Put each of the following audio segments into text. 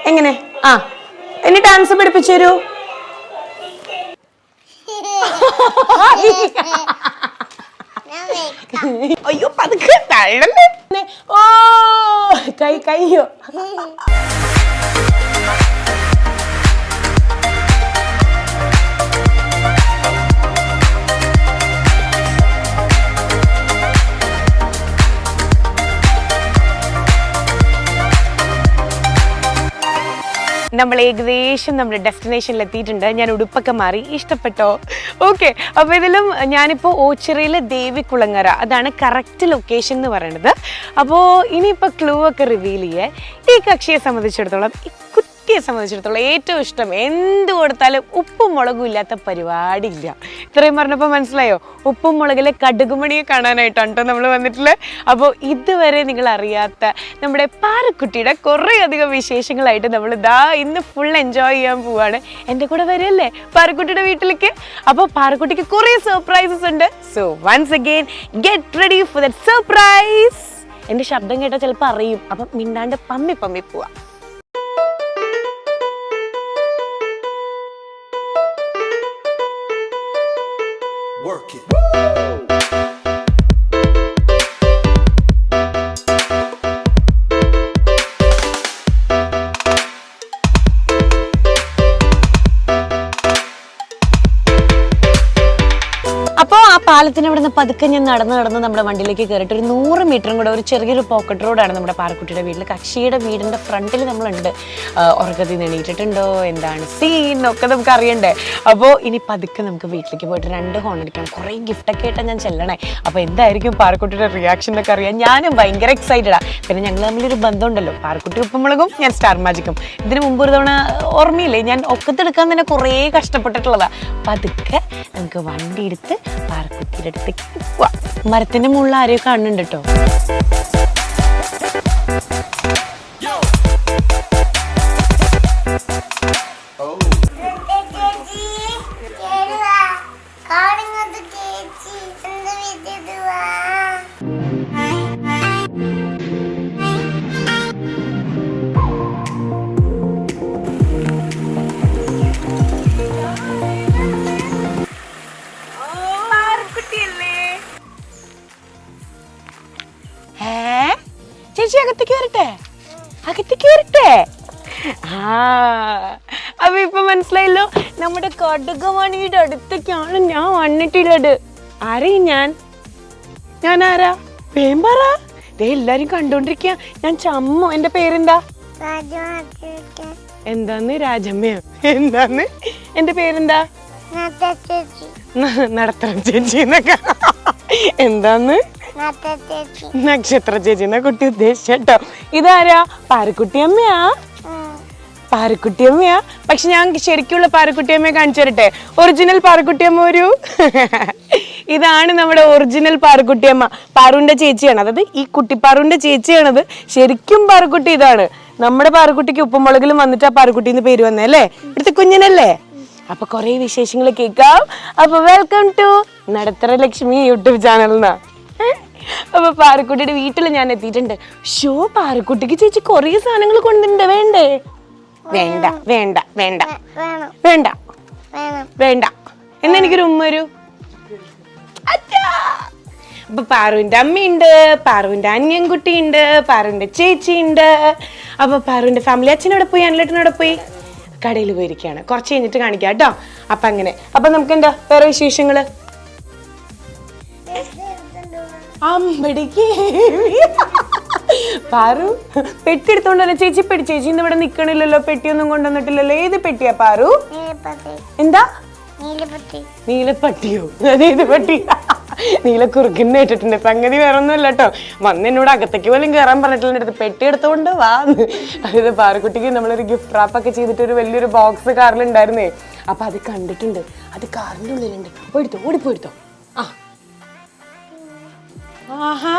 എങ്ങനെ? ആ, എന്നെ ഡാൻസ് പഠിപ്പിച്ചു തരൂ. അയ്യോ പതുക്കെ തള്ളല്ലേ. ഓ കയ്യോ. നമ്മൾ ഏകദേശം നമ്മുടെ ഡെസ്റ്റിനേഷനിൽ എത്തിയിട്ടുണ്ട്. ഞാൻ ഉടുപ്പൊക്കെ മാറി. ഇഷ്ടപ്പെട്ടോ? ഓക്കെ. അപ്പോൾ ഇതിലും ഞാനിപ്പോൾ ഓച്ചിറയിലെ ദേവികുളങ്ങര, അതാണ് കറക്റ്റ് ലൊക്കേഷൻ എന്ന് പറയുന്നത്. അപ്പോൾ ഇനിയിപ്പോൾ ക്ലൂ ഒക്കെ റിവീൽ ചെയ്യേ. ഈ കക്ഷിയെ സംബന്ധിച്ചിടത്തോളം, ഈ കുട്ടിയെ സംബന്ധിച്ചിടത്തോളം ഏറ്റവും ഇഷ്ടം എന്ത് കൊടുത്താലും ഉപ്പും മുളകും ഇല്ലാത്ത പരിപാടി ഇല്ല. ഇത്രയും പറഞ്ഞപ്പോൾ മനസ്സിലായോ? ഉപ്പും മുളകിലെ കടുകുമണിയെ കാണാനായിട്ടാണ് കേട്ടോ നമ്മൾ വന്നിട്ടുള്ളത്. അപ്പോൾ ഇതുവരെ നിങ്ങൾ അറിയാത്ത നമ്മുടെ പാറക്കുട്ടിയുടെ കുറേ അധികം വിശേഷങ്ങളായിട്ട് നമ്മൾ ഇന്ന് ഫുൾ എൻജോയ് ചെയ്യാൻ പോവാണ്. എൻ്റെ കൂടെ വരില്ലേ പാറക്കുട്ടിയുടെ വീട്ടിലേക്ക്? അപ്പോൾ പാറക്കുട്ടിക്ക് കുറേ സർപ്രൈസസ് ഉണ്ട്. So once again get ready for that surprise. എൻ്റെ ശബ്ദം കേട്ടാൽ ചിലപ്പോൾ അറിയും. അപ്പം മിണ്ടാണ്ട് പമ്മി പോവാം. Work it. അപ്പോൾ ആ പാലത്തിന് ഇവിടെ നിന്ന് പതുക്കെ ഞാൻ നടന്ന് നമ്മുടെ വണ്ടിയിലേക്ക് കയറിയിട്ട് ഒരു 100 മീറ്ററും കൂടെ ഒരു ചെറിയൊരു പോക്കറ്റ് റോഡാണ് നമ്മുടെ പാറക്കുട്ടിയുടെ വീട്ടിൽ. കക്ഷിയുടെ വീടിൻ്റെ ഫ്രണ്ടിൽ നമ്മളുണ്ട്. ഉറക്കത്തിൽ നിന്ന് എണീറ്റിട്ടുണ്ടോ, എന്താണ് സീൻ ഒക്കെ നമുക്ക് അറിയണ്ടേ. അപ്പോൾ ഇനി പതുക്കെ നമുക്ക് വീട്ടിലേക്ക് പോയിട്ട് 2 ഹോൺ അടിക്കണം. കുറേ ഗിഫ്റ്റൊക്കെ ആയിട്ടാണ് ഞാൻ ചെല്ലണേ. അപ്പോൾ എന്തായിരിക്കും പാറക്കുട്ടിയുടെ റിയാക്ഷനൊക്കെ അറിയാൻ ഞാനും ഭയങ്കര എക്സൈറ്റഡാണ്. പിന്നെ ഞങ്ങൾ തമ്മിലൊരു ബന്ധമുണ്ടല്ലോ, പാറക്കുട്ടി ഉപ്പുമുളകും ഞാൻ സ്റ്റാർ മാജിക്കും. ഇതിന് മുമ്പ് ഒരു തവണ ഓർമ്മയില്ലേ, ഞാൻ ഒക്കത്തെടുക്കാൻ തന്നെ കുറേ കഷ്ടപ്പെട്ടിട്ടുള്ളതാണ്. പതുക്കെ നമുക്ക് വണ്ടി എടുത്ത് പാറക്കുട്ടിയുടെ അടുത്തേക്ക് പോവാം. മരത്തിന്റെ മുകളിൽ ആരെയും കാണുന്നുണ്ട് കേട്ടോ. ചേച്ചി അകത്തേക്ക് വരട്ടെ. അപ്പൊ ഇപ്പൊ മനസ്സിലായല്ലോ, നമ്മുടെ കടുകുമണിയുടെ അടുത്തേക്കാണ് ഞാൻ വന്നിട്ടുള്ളത്. ആരെയും ഞാൻ ആരാ? വേമ്പറ. എല്ലാരും കണ്ടോണ്ടിരിക്കുക. ഞാൻ ചമ്മു. എന്റെ പേരെന്താ? എന്താന്ന്? രാജമ്മയോ? എന്താന്ന്? എന്റെ പേരെന്താ? നടത്തറ ചേച്ചി എന്നൊക്കെ. എന്താന്ന്? നക്ഷത്ര ചേച്ചി എന്നാ കുട്ടി ഉദ്ദേശിച്ചോ. ഇതാരാ? പാറക്കുട്ടിയമ്മയാ. പാറക്കുട്ടിയമ്മയാ. പക്ഷെ ഞാൻ ശരിക്കുള്ള പാറക്കുട്ടിയമ്മയെ കാണിച്ചു തരട്ടെ. ഒറിജിനൽ പാറക്കുട്ടിയമ്മ ഒരു ഇതാണ് നമ്മുടെ ഒറിജിനൽ പാറക്കുട്ടിയമ്മ. പാറുവിന്റെ ചേച്ചിയാണ്, അതായത് ഈ കുട്ടിപ്പാറുവിന്റെ ചേച്ചിയാണത്. ശരിക്കും പാറക്കുട്ടി ഇതാണ്. നമ്മുടെ പാറക്കുട്ടിക്ക് ഉപ്പുമുളകിലും വന്നിട്ട് ആ പാറക്കുട്ടിന്ന് പേര് വന്നേ അല്ലേ? ഇവിടുത്തെ കുഞ്ഞിനല്ലേ? അപ്പൊ കൊറേ വിശേഷങ്ങൾ കേൾക്കാം. അപ്പൊ വെൽക്കം ടു നടത്തറ ലക്ഷ്മി യൂട്യൂബ് ചാനലിനാ. അപ്പൊ പാറക്കുട്ടിയുടെ വീട്ടിൽ ഞാൻ എത്തിയിട്ടുണ്ട്. ഷോ, പാറക്കുട്ടിക്ക് ചേച്ചി കൊറേ സാധനങ്ങൾ കൊണ്ടുണ്ട്. വേണ്ടേ? വേണ്ട വേണ്ട വേണ്ട വേണ്ട വേണ്ട എന്നാ എനിക്കൊരു ഉമ്മ വരൂ. അപ്പൊ പാറുവിന്റെ അമ്മയുണ്ട്, പാറുവിന്റെ അനിയൻകുട്ടി ഉണ്ട്, പാറുവിന്റെ ചേച്ചി ഉണ്ട്. അപ്പൊ പാറുവിന്റെ ഫാമിലി അച്ഛനോടെ പോയി, അനിലേട്ടനോടെ പോയി കടയിൽ പോയിരിക്കുകയാണ്. കുറച്ച് കഴിഞ്ഞിട്ട് കാണിക്കാം കേട്ടോ. അപ്പൊ അങ്ങനെ. അപ്പൊ നമുക്ക് എന്താ വേറെ വിശേഷങ്ങള്? അമ്പടിക്ക് പാറു പെട്ടി എടുത്തോണ്ടല്ലോ. ചേച്ചി പെട്ടി. ചേച്ചി ഇന്ന് ഇവിടെ നിക്കണില്ലല്ലോ, പെട്ടിയൊന്നും കൊണ്ടുവന്നിട്ടില്ലല്ലോ. ഏത് പെട്ടിയാ പാറു? എന്താ? നീലപ്പട്ടിയോ? അതേത് പട്ടി? നീലക്കുറുക്കിന്ന് കേട്ടിട്ടുണ്ട്. സംഗതി വേറെ ഒന്നുമല്ല കേട്ടോ. വന്ന് എന്നോട് അകത്തേക്ക് പോലും കയറാൻ പറഞ്ഞിട്ടില്ല. എൻ്റെ അടുത്ത് പെട്ടി എടുത്തോണ്ട് വാന്ന്. അതായത് പാറക്കുട്ടിക്ക് നമ്മളൊരു ഗിഫ്റ്റ് റാപ്പൊക്കെ ചെയ്തിട്ട് ഒരു വലിയൊരു ബോക്സ് കാറിലുണ്ടായിരുന്നേ. അപ്പൊ അത് കണ്ടിട്ടുണ്ട്. അത് കാറിന്റെ ഉള്ളിലുണ്ട്. പോയെടുത്തോ, ഓടിപ്പോയെടുത്തോ. ആ ആഹാ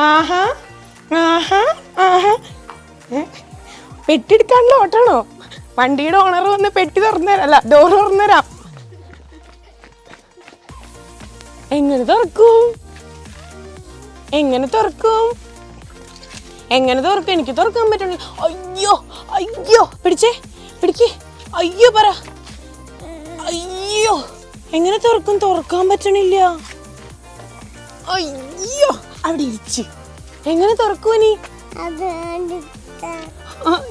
ആഹാ ആഹാ ആഹാ. പെട്ടി എടുക്കാനുള്ള ഓട്ടാണോ? വണ്ടിയുടെ ഓണർ വന്ന് പെട്ടി തുറന്നുതരാം. അല്ല, ഡോർ തുറന്നുതരാം. എങ്ങനെ തുറക്കും? എങ്ങനെ തുറക്കും? എനിക്ക് തുറക്കാൻ പറ്റണില്ല. അയ്യോ അയ്യോ, പിടിക്ക്. അയ്യോ പറ. അയ്യോ, എങ്ങനെ തുറക്കും? തുറക്കാൻ പറ്റണില്ല. അയ്യോ, അവിടെ ഇരിച്ച്. എങ്ങനെ തുറക്കും നീ?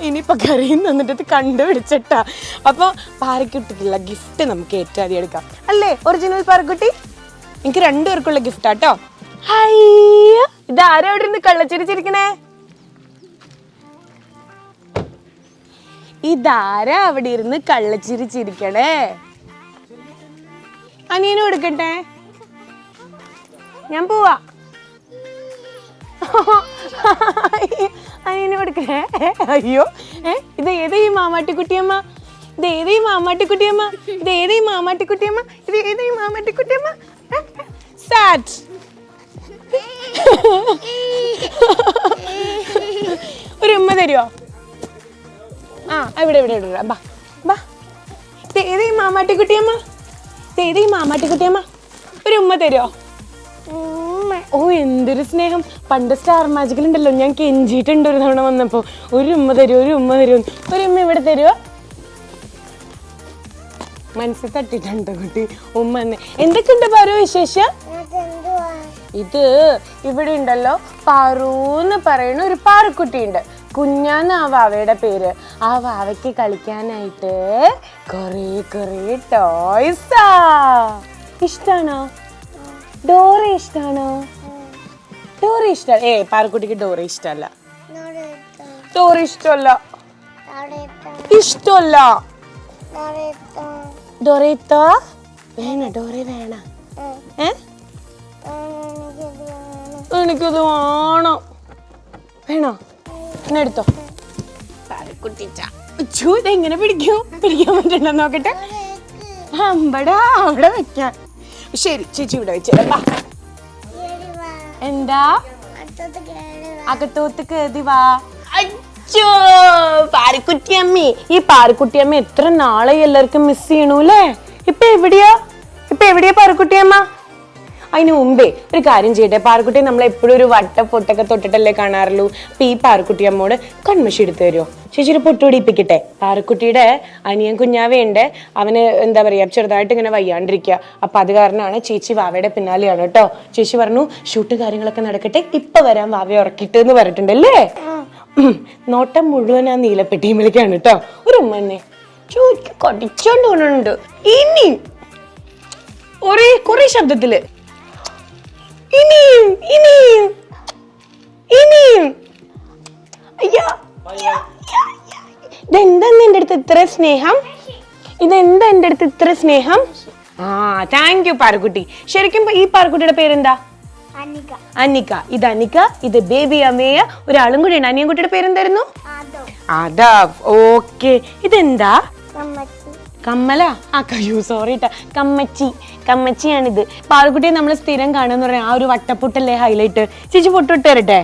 ഇനിയിപ്പൊ കരയും തന്നിട്ട് കണ്ടുപിടിച്ചിട്ടാ. അപ്പൊ പാറക്കുട്ടിക്കുള്ള ഗിഫ്റ്റ് നമുക്ക് ഏറ്റവും ആദ്യം എടുക്കാം അല്ലേ? ഒറിജിനൽ പാറക്കുട്ടി, എനിക്ക് 2 പേർക്കുള്ള ഗിഫ്റ്റാട്ടോ. അയ്യോ, ഇതാരാ അവിടെ ഇരുന്ന് കള്ളച്ചിരിച്ചിരിക്കണേ? ഇതാരാ അവിടെ ഇരുന്ന് കള്ളച്ചിരിച്ചിരിക്കണേ? അനിയനും എടുക്കട്ടെ, ഞാൻ പോവാ. അനിയനും എടുക്കണേ. അയ്യോ, ഇത് ഏതാ ഈ മാമാട്ടിക്കുട്ടിയമ്മ? സാറ്റ്. ഒരു ഉമ്മ തരുമോ? ആ, ഇവിടെ ബാ. ഏതാ ഈ മാമാട്ടിക്കുട്ടിയമ്മ? ഒരു ഉമ്മ തരുമോ? ഓ, എന്തൊരു സ്നേഹം. പണ്ട് സ്റ്റാർ മാജിക്കിൽ ഉണ്ടല്ലോ, ഞാൻ കെഞ്ചിയിട്ടുണ്ട് ഒരു തവണ വന്നപ്പോ. ഒരു ഉമ്മ തരുമോ? ഒരു ഉമ്മ ഇവിടെ തരുമോ? മനസ്സിൽ തട്ടിട്ടുണ്ട് കുട്ടി. ഉമ്മ എന്തൊക്കെയുണ്ട് പാറു വിശേഷം? ഇത് ഇവിടെ ഉണ്ടല്ലോ, പാറൂന്ന് പറയുന്ന ഒരു പാറക്കുട്ടിയുണ്ട്. കുഞ്ഞാന്ന് ആ വാവയുടെ പേര്. ആ വാവയ്ക്ക് കളിക്കാനായിട്ട് കൊറേ ടോയ്സാ. ഇഷ്ടാണോ? ഡോറ ഇഷ്ടാണോ? പാറക്കുട്ടിക്ക് ഡോറ ഇഷ്ടമല്ല. ഡോറ വേണ? എനിക്കത് വേണോ? എടുത്തോ. ഇതെങ്ങനെ പിടിക്കാൻ പറ്റണ്ട നോക്കട്ടെ. അമ്പടാ, അവിടെ വെക്കാൻ. ശരി ചേച്ചി, ഇവിടെ വെച്ചേരാ. എന്താ? അകത്തോട്ട് കേറി വാ. അച്ഛോ, പാറക്കുട്ടിയമ്മേ. ഈ പാറക്കുട്ടിയമ്മ എത്ര നാളെ എല്ലാവർക്കും മിസ് ചെയ്യണൂല്ലേ? ഇപ്പൊ എവിടെയാ പാറക്കുട്ടിയമ്മ? അതിന് മുമ്പേ ഒരു കാര്യം ചെയ്യട്ടെ. പാറക്കുട്ടിയെ നമ്മൾ എപ്പോഴും ഒരു പൊട്ടൊക്കെ തൊട്ടിട്ടല്ലേ കാണാറുള്ളൂ. അപ്പൊ ഈ പാറക്കുട്ടിയമ്മോട് കൺമഷി എടുത്തു തരുമോ? ചേച്ചി ഒരു പൊട്ടുപിടിപ്പിക്കട്ടെ. പാറക്കുട്ടിയുടെ അനിയൻ കുഞ്ഞാവയുണ്ട്. അവന് എന്താ പറയാ, ചെറുതായിട്ട് ഇങ്ങനെ വയ്യാണ്ടിരിക്കുക. അപ്പൊ അത് കാരണമാണ് ചേച്ചി വാവയുടെ പിന്നാലെയാണ് കേട്ടോ. ചേച്ചി പറഞ്ഞു ഷൂട്ട് കാര്യങ്ങളൊക്കെ നടക്കട്ടെ, ഇപ്പൊ വരാൻ വാവയെ ഉറക്കിട്ട് എന്ന് പറഞ്ഞിട്ടുണ്ടല്ലേ. നോട്ടം മുഴുവൻ ആ നീലപ്പെട്ടിയിലേക്കാണ് കേട്ടോ. ഒരു ഉമ്മന്നെ ചോദിക്ക് കടിച്ചോണ്ട് കൊണ്ടുണ്ട്. ഇനി കുറെ ശബ്ദത്തില് ഇനിയും. ഇതെന്താ എന്റെ അടുത്ത് ഇത്ര സ്നേഹം? ആ, താങ്ക് യു പാറക്കുട്ടി. ശരിക്കും ഈ പാറക്കുട്ടിയുടെ പേരെന്താ? അന്നിക. ഇത് അന്നിക, ഇത് ബേബി അമ്മയ. ഒരാളും കൂടി ഉണ്ട്. അനിയൻകുട്ടിയുടെ പേരെന്തായിരുന്നു? ആദവ്. ഓക്കെ. ഇതെന്താ? കമ്മല? സോറി ട്ടാ, കമ്മച്ചിയാണിത്. പാറക്കുട്ടിയെ നമ്മൾ സ്ഥിരം കാണുമെന്ന് പറയാം. ആ ഒരു വട്ടപ്പൊട്ടല്ലേ ഹൈലൈറ്റ്. ചേച്ചി പൊട്ടിട്ട് തരട്ടെ?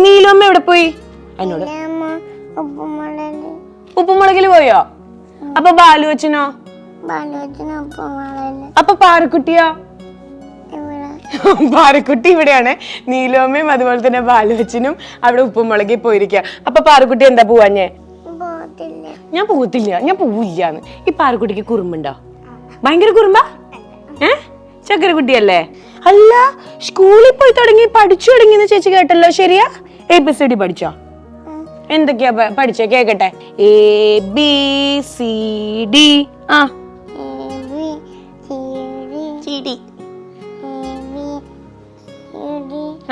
നീലമ്മ എവിടെ പോയി? എന്നോട് ഉപ്പുമുളകില് പോയോ? അപ്പൊ ബാലു അച്ഛനോ? അപ്പൊ പാറക്കുട്ടിയോ? പാറക്കുട്ടി ഇവിടെയാണ്. നീലമ്മയും അതുപോലെ തന്നെ ബാലു അച്ഛനും അവിടെ ഉപ്പുമുളകിൽ പോയിരിക്കുക. അപ്പൊ പാറക്കുട്ടി എന്താ പോവാഞ്ഞേ? ഞാൻ പോവില്ലാന്ന്. ഈ പാറക്കുട്ടിക്ക് കുറുമ്പുണ്ടോ? ഭയങ്കര കുറുമ്പാ? ചക്കരക്കുട്ടിയല്ലേ? അല്ല, സ്കൂളിൽ പോയി പഠിച്ചു തുടങ്ങിയെന്ന് ചേച്ചി കേട്ടല്ലോ. ശരിയാ? ABCD പഠിച്ചോ? എന്തൊക്കെയാ പഠിച്ചേ കേക്കട്ടെ? A B C D. ആ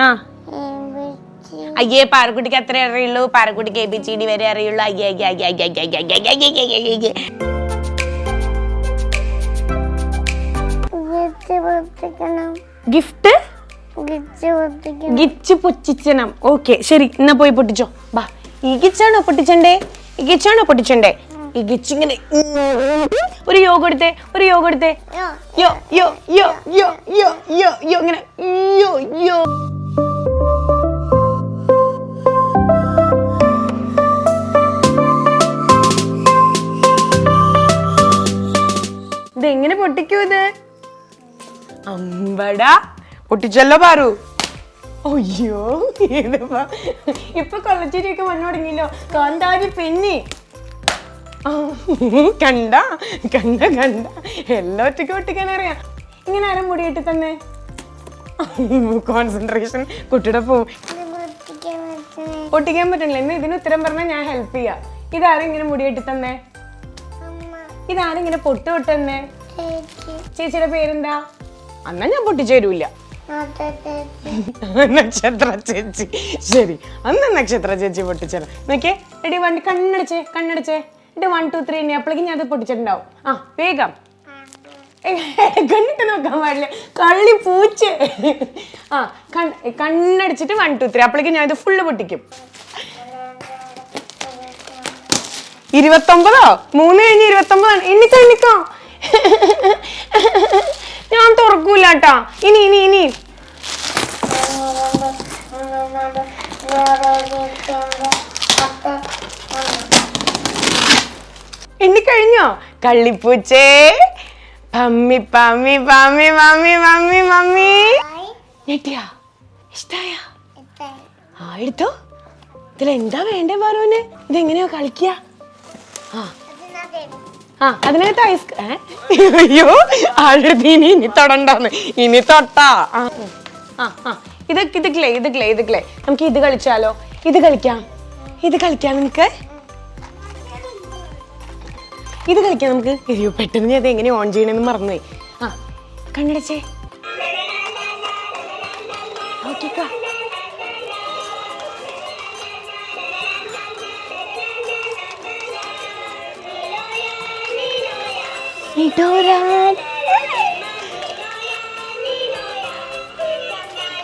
ആ അയ്യേ പാറക്കുട്ടിക്ക് അത്രേ അറിയുള്ളൂ. പാറക്കുട്ടിക്ക് ABCD വരെ അറിയുള്ളൂ. അയ്യേ അയ്യേ അയ്യേ അയ്യേ അയ്യേ അയ്യേ അയ്യേ. ഗിഫ്റ്റ് ഗിച്ച് പൊട്ടിച്ചണം. ഓക്കെ ശരി, എന്നാ പോയി പൊട്ടിച്ചോ. ബാ. ഈ ഗിച്ചാണോ പൊട്ടിച്ചണ്ടേ? ഈ ഗിച്ചാണോ പൊട്ടിച്ചണ്ടേ? ഈ ഗിച്ച് ഇങ്ങനെ ഒരു യോ കൊടുത്തേ, ഒരു യോ കൊടുത്തേ. യോ യോ യോ യോ യോ യോ യോ ഇങ്ങനെ യോ യോ. ഇതെങ്ങനെ പൊട്ടിക്കൂ ഇത്? അമ്പടാ പൊട്ടിച്ചല്ലോ പാറു. അയ്യോ ഇപ്പൊ കൊള്ളച്ചേരിയൊക്കെ വന്നു തുടങ്ങിയല്ലോ. കാന്താരി പെണ്ണി കണ്ട കണ്ട കണ്ട എല്ലാം ഒറ്റയ്ക്ക് പൊട്ടിക്കാൻ അറിയാം. ഇങ്ങനെ ആരും മുടിയിട്ട് തന്നെ കോൺസെൻട്രേഷൻ കുട്ടിയുടെ പോവും. പൊട്ടിക്കാൻ പറ്റണില്ല. ഇന്ന് ഇതിന് ഉത്തരം പറഞ്ഞാൽ ഞാൻ ഹെൽപ്പ് ചെയ്യാം. ഇതാരും ഇങ്ങനെ മുടിയിട്ട് തന്നെ? ഇതാരും ഇങ്ങനെ പൊട്ട് തൊട്ടെന്നെ? ചേച്ചിയുടെ പേരെന്താ? അന്നാ ഞാൻ പൊട്ടിച്ചു തരൂല്ല. നക്ഷത്ര ചേച്ചി. ശരി, അന്ന് നക്ഷത്ര ചേച്ചി പൊട്ടിച്ചേരാം. നോക്കേ റെഡി. വണ്ടി കണ്ണടച്ചേ, കണ്ണടച്ചേ. 1 2 3 അപ്പോഴേക്കും ഞാൻ അത് പൊട്ടിച്ചിട്ടുണ്ടാവും. ആ വേഗം. കണ്ണിട്ട് നോക്കാൻ പാടില്ല, കള്ളി പൂച്ച. ആ കണ്ണടിച്ചിട്ട് 1 2 3 അപ്പോഴേക്കും ഞാൻ ഇത് ഫുള്ള് പൊട്ടിക്കും. 29 3 കഴിഞ്ഞ് 29. എണ്ണിക്കോ എണ്ണിക്കോ. ഞാൻ തുറക്കൂലാട്ടാ. ഇനി ഇനി ഇനി എണ്ണിക്കഴിഞ്ഞോ? കള്ളിപ്പൂച്ചേ. പമ്മി പമ്മി പമ്മി മമ്മി മമ്മി മമ്മി. ഞെട്ടിയാ? ഇഷ്ടായാ? ആ എടുത്തോ. ഇതിലെന്താ വേണ്ടേ പാറുവിന്? ഇതെങ്ങനെയാ കളിക്കുക? ആ അതിനകത്ത് ഐസ്. അയ്യോ ആളുടെ ഇനി തൊടണ്ടാന്ന്. ഇനി തൊട്ടാ. ഇത് ഇത് ക്ലേ, ഇത് ക്ലേ, ഇത് ക്ലേ. നമുക്ക് ഇത് കളിച്ചാലോ? ഇത് കളിക്കാം, ഇത് കളിക്കാം നമുക്ക്. ഇത് കളിക്കാം നമുക്ക്. അയ്യോ പെട്ടെന്ന് ഞാൻ അത് എങ്ങനെ ഓൺ ചെയ്യണമെന്ന് മറന്നുപോയി. ആ കണ്ണടച്ചേ. ഓക്കെ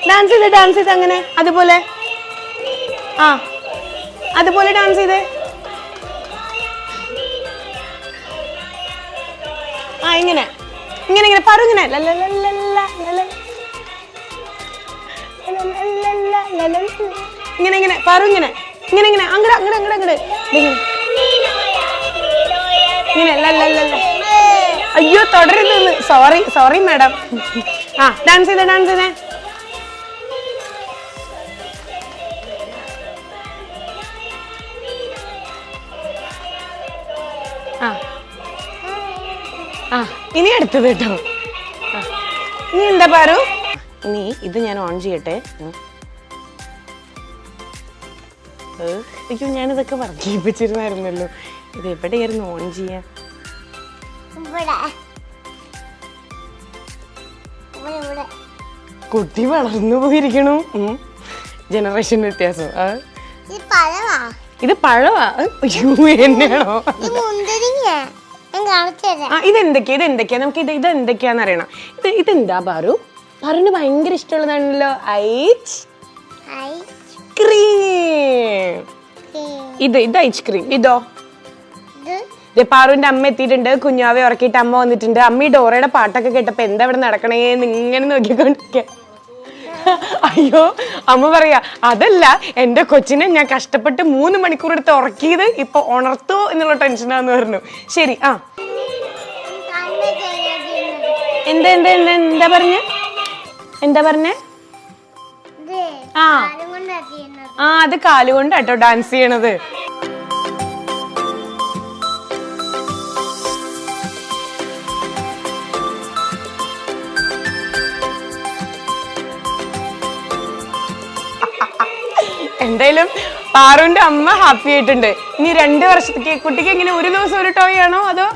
ഡാൻസ് ചെയ്ത് ഡാൻസ് ചെയ്ത് അങ്ങനെ അതുപോലെ. ആ അതുപോലെ ഡാൻസ് ചെയ്ത്. ആ ഇങ്ങനെ ഇങ്ങനെ ഇങ്ങനെ പറ ഇങ്ങനെ. ഇങ്ങനെ ഇങ്ങനെ പറ ഇങ്ങനെ ഇങ്ങനെ ഇങ്ങനെ അങ്ങട് അങ്ങട് അങ്ങട് അങ്ങട് ഇങ്ങനെ ലല്ലല്ല. അയ്യോ തുടരുന്നു. Sorry sorry madam. ആ ഡാൻസ് ചെയ്തേ ഡാൻസ് ചെയ്തേ. ആ ആ ഇനി അടുത്തത് കേട്ടോ. ഇനി എന്താ പാറു? ഇനി ഇത് ഞാൻ ഓൺ ചെയ്യട്ടെ. അയ്യോ ഞാനിതൊക്കെ വർദ്ധിപ്പിച്ചിരുന്നായിരുന്നല്ലോ. ഇത് എവിടെയായിരുന്നു ഓൺ ചെയ്യാൻ? കുട്ടി വളർന്നു പോയിരിക്കണു. ജനറേഷൻ വ്യത്യാസം. ഇത് പഴവാ. എന്നെയാണോ? ഇതെന്തൊക്കെയാ ഇതെന്തൊക്കെയാ നമുക്ക് ഇത് ഇതെന്തൊക്കെയാന്ന് അറിയണം. ഇതെന്താ പാറു? പാറുവിന് ഭയങ്കര ഇഷ്ടമുള്ളതാണല്ലോ ഐസ്ക്രീം. ഇത് ഐസ്ക്രീം. ഇതോ? പാറുവിന്റെ അമ്മ എത്തിയിട്ടുണ്ട്. കുഞ്ഞാവെ ഉറക്കിയിട്ട് അമ്മ വന്നിട്ടുണ്ട്. അമ്മ ഈ ഡോറയുടെ പാട്ടൊക്കെ കേട്ടപ്പോ എന്താ ഇവിടെ നടക്കണേന്ന് ഇങ്ങനെ നോക്കിക്കൊണ്ടിരിക്ക. അയ്യോ അമ്മ പറയാ അതല്ല എന്റെ കൊച്ചിനെ ഞാൻ കഷ്ടപ്പെട്ട് 3 മണിക്കൂർ എടുത്ത് ഉറക്കിയത് ഇപ്പൊ ഉണർത്തോ എന്നുള്ള ടെൻഷനാന്ന് പറഞ്ഞു. ശരി. ആ എന്താ എന്താ എന്താ എന്താ പറഞ്ഞ എന്താ പറഞ്ഞേ? ആ ആ അത് കാലുകൊണ്ടാട്ടോ ഡാൻസ് ചെയ്യണത്. എന്തായാലും പാറുവിന്റെ അമ്മ ഹാപ്പി ആയിട്ടുണ്ട്. ഇനി 2 വർഷത്തേക്ക് കുട്ടിക്ക് എങ്ങനെ ഒരു ദിവസം ഒരു ടോയ് ആണോ അതോ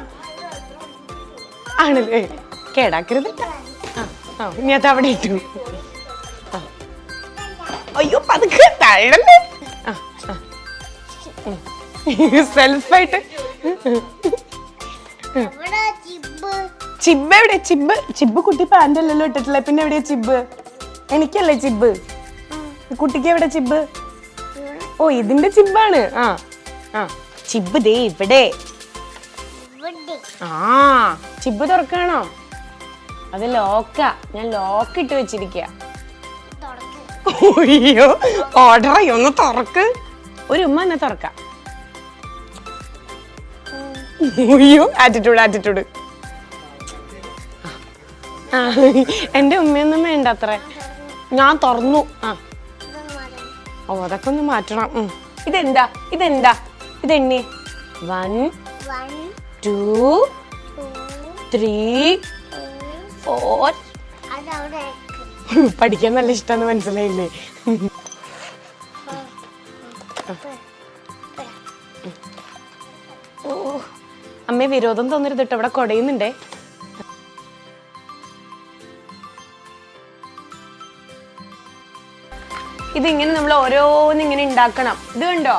ആണല്ലേ? കേടാക്കരുത്. ഇനി അത് അവിടെ ഇട്ടു. അയ്യോ പതുക്കെ തള്ളല്ലേ. സെൽഫായിട്ട് ചിബ് എവിടെ? ചിബ് കുട്ടി പാൻ്റ് അല്ലല്ലോ ഇട്ടിട്ടില്ല, പിന്നെ എവിടെയാ ചിബ്? എനിക്കല്ലേ ചിബ്, കുട്ടിക്ക് എവിടെ ചിബ്? ഓ ഇതിന്റെ ചിബാണ്. ചിബ് ദേ ഇവിടെ. ചിബ് തുറക്കാണോ? അത് ലോക്കാ, ഞാൻ ലോക്ക് ഇട്ട് വെച്ചിരിക്ക. അയ്യോ ഓർഡർ ഒന്ന് തുറക്ക്. ഒരു ഉമ്മ എന്നെ തുറക്ക. അയ്യോ ആറ്റിറ്റ്യൂഡ്. എന്റെ ഉമ്മയൊന്നും വേണ്ട അത്ര, ഞാൻ തുറന്നു. ഓ അതൊക്കെ ഒന്ന് മാറ്റണം. ഇതെന്താ ഇതെണ്ണി? 1 2 3 4. പഠിക്കാൻ നല്ല ഇഷ്ടമാണെന്ന് മനസ്സിലായില്ലേ? ഓ അമ്മേ വിരോധം തോന്നരുത് കേട്ടോ, ഇവിടെ കുടയുന്നുണ്ടേ. ഇതിങ്ങനെ നമ്മൾ ഓരോന്നിങ്ങനെ ഉണ്ടാക്കണം. ഇത് കണ്ടോ,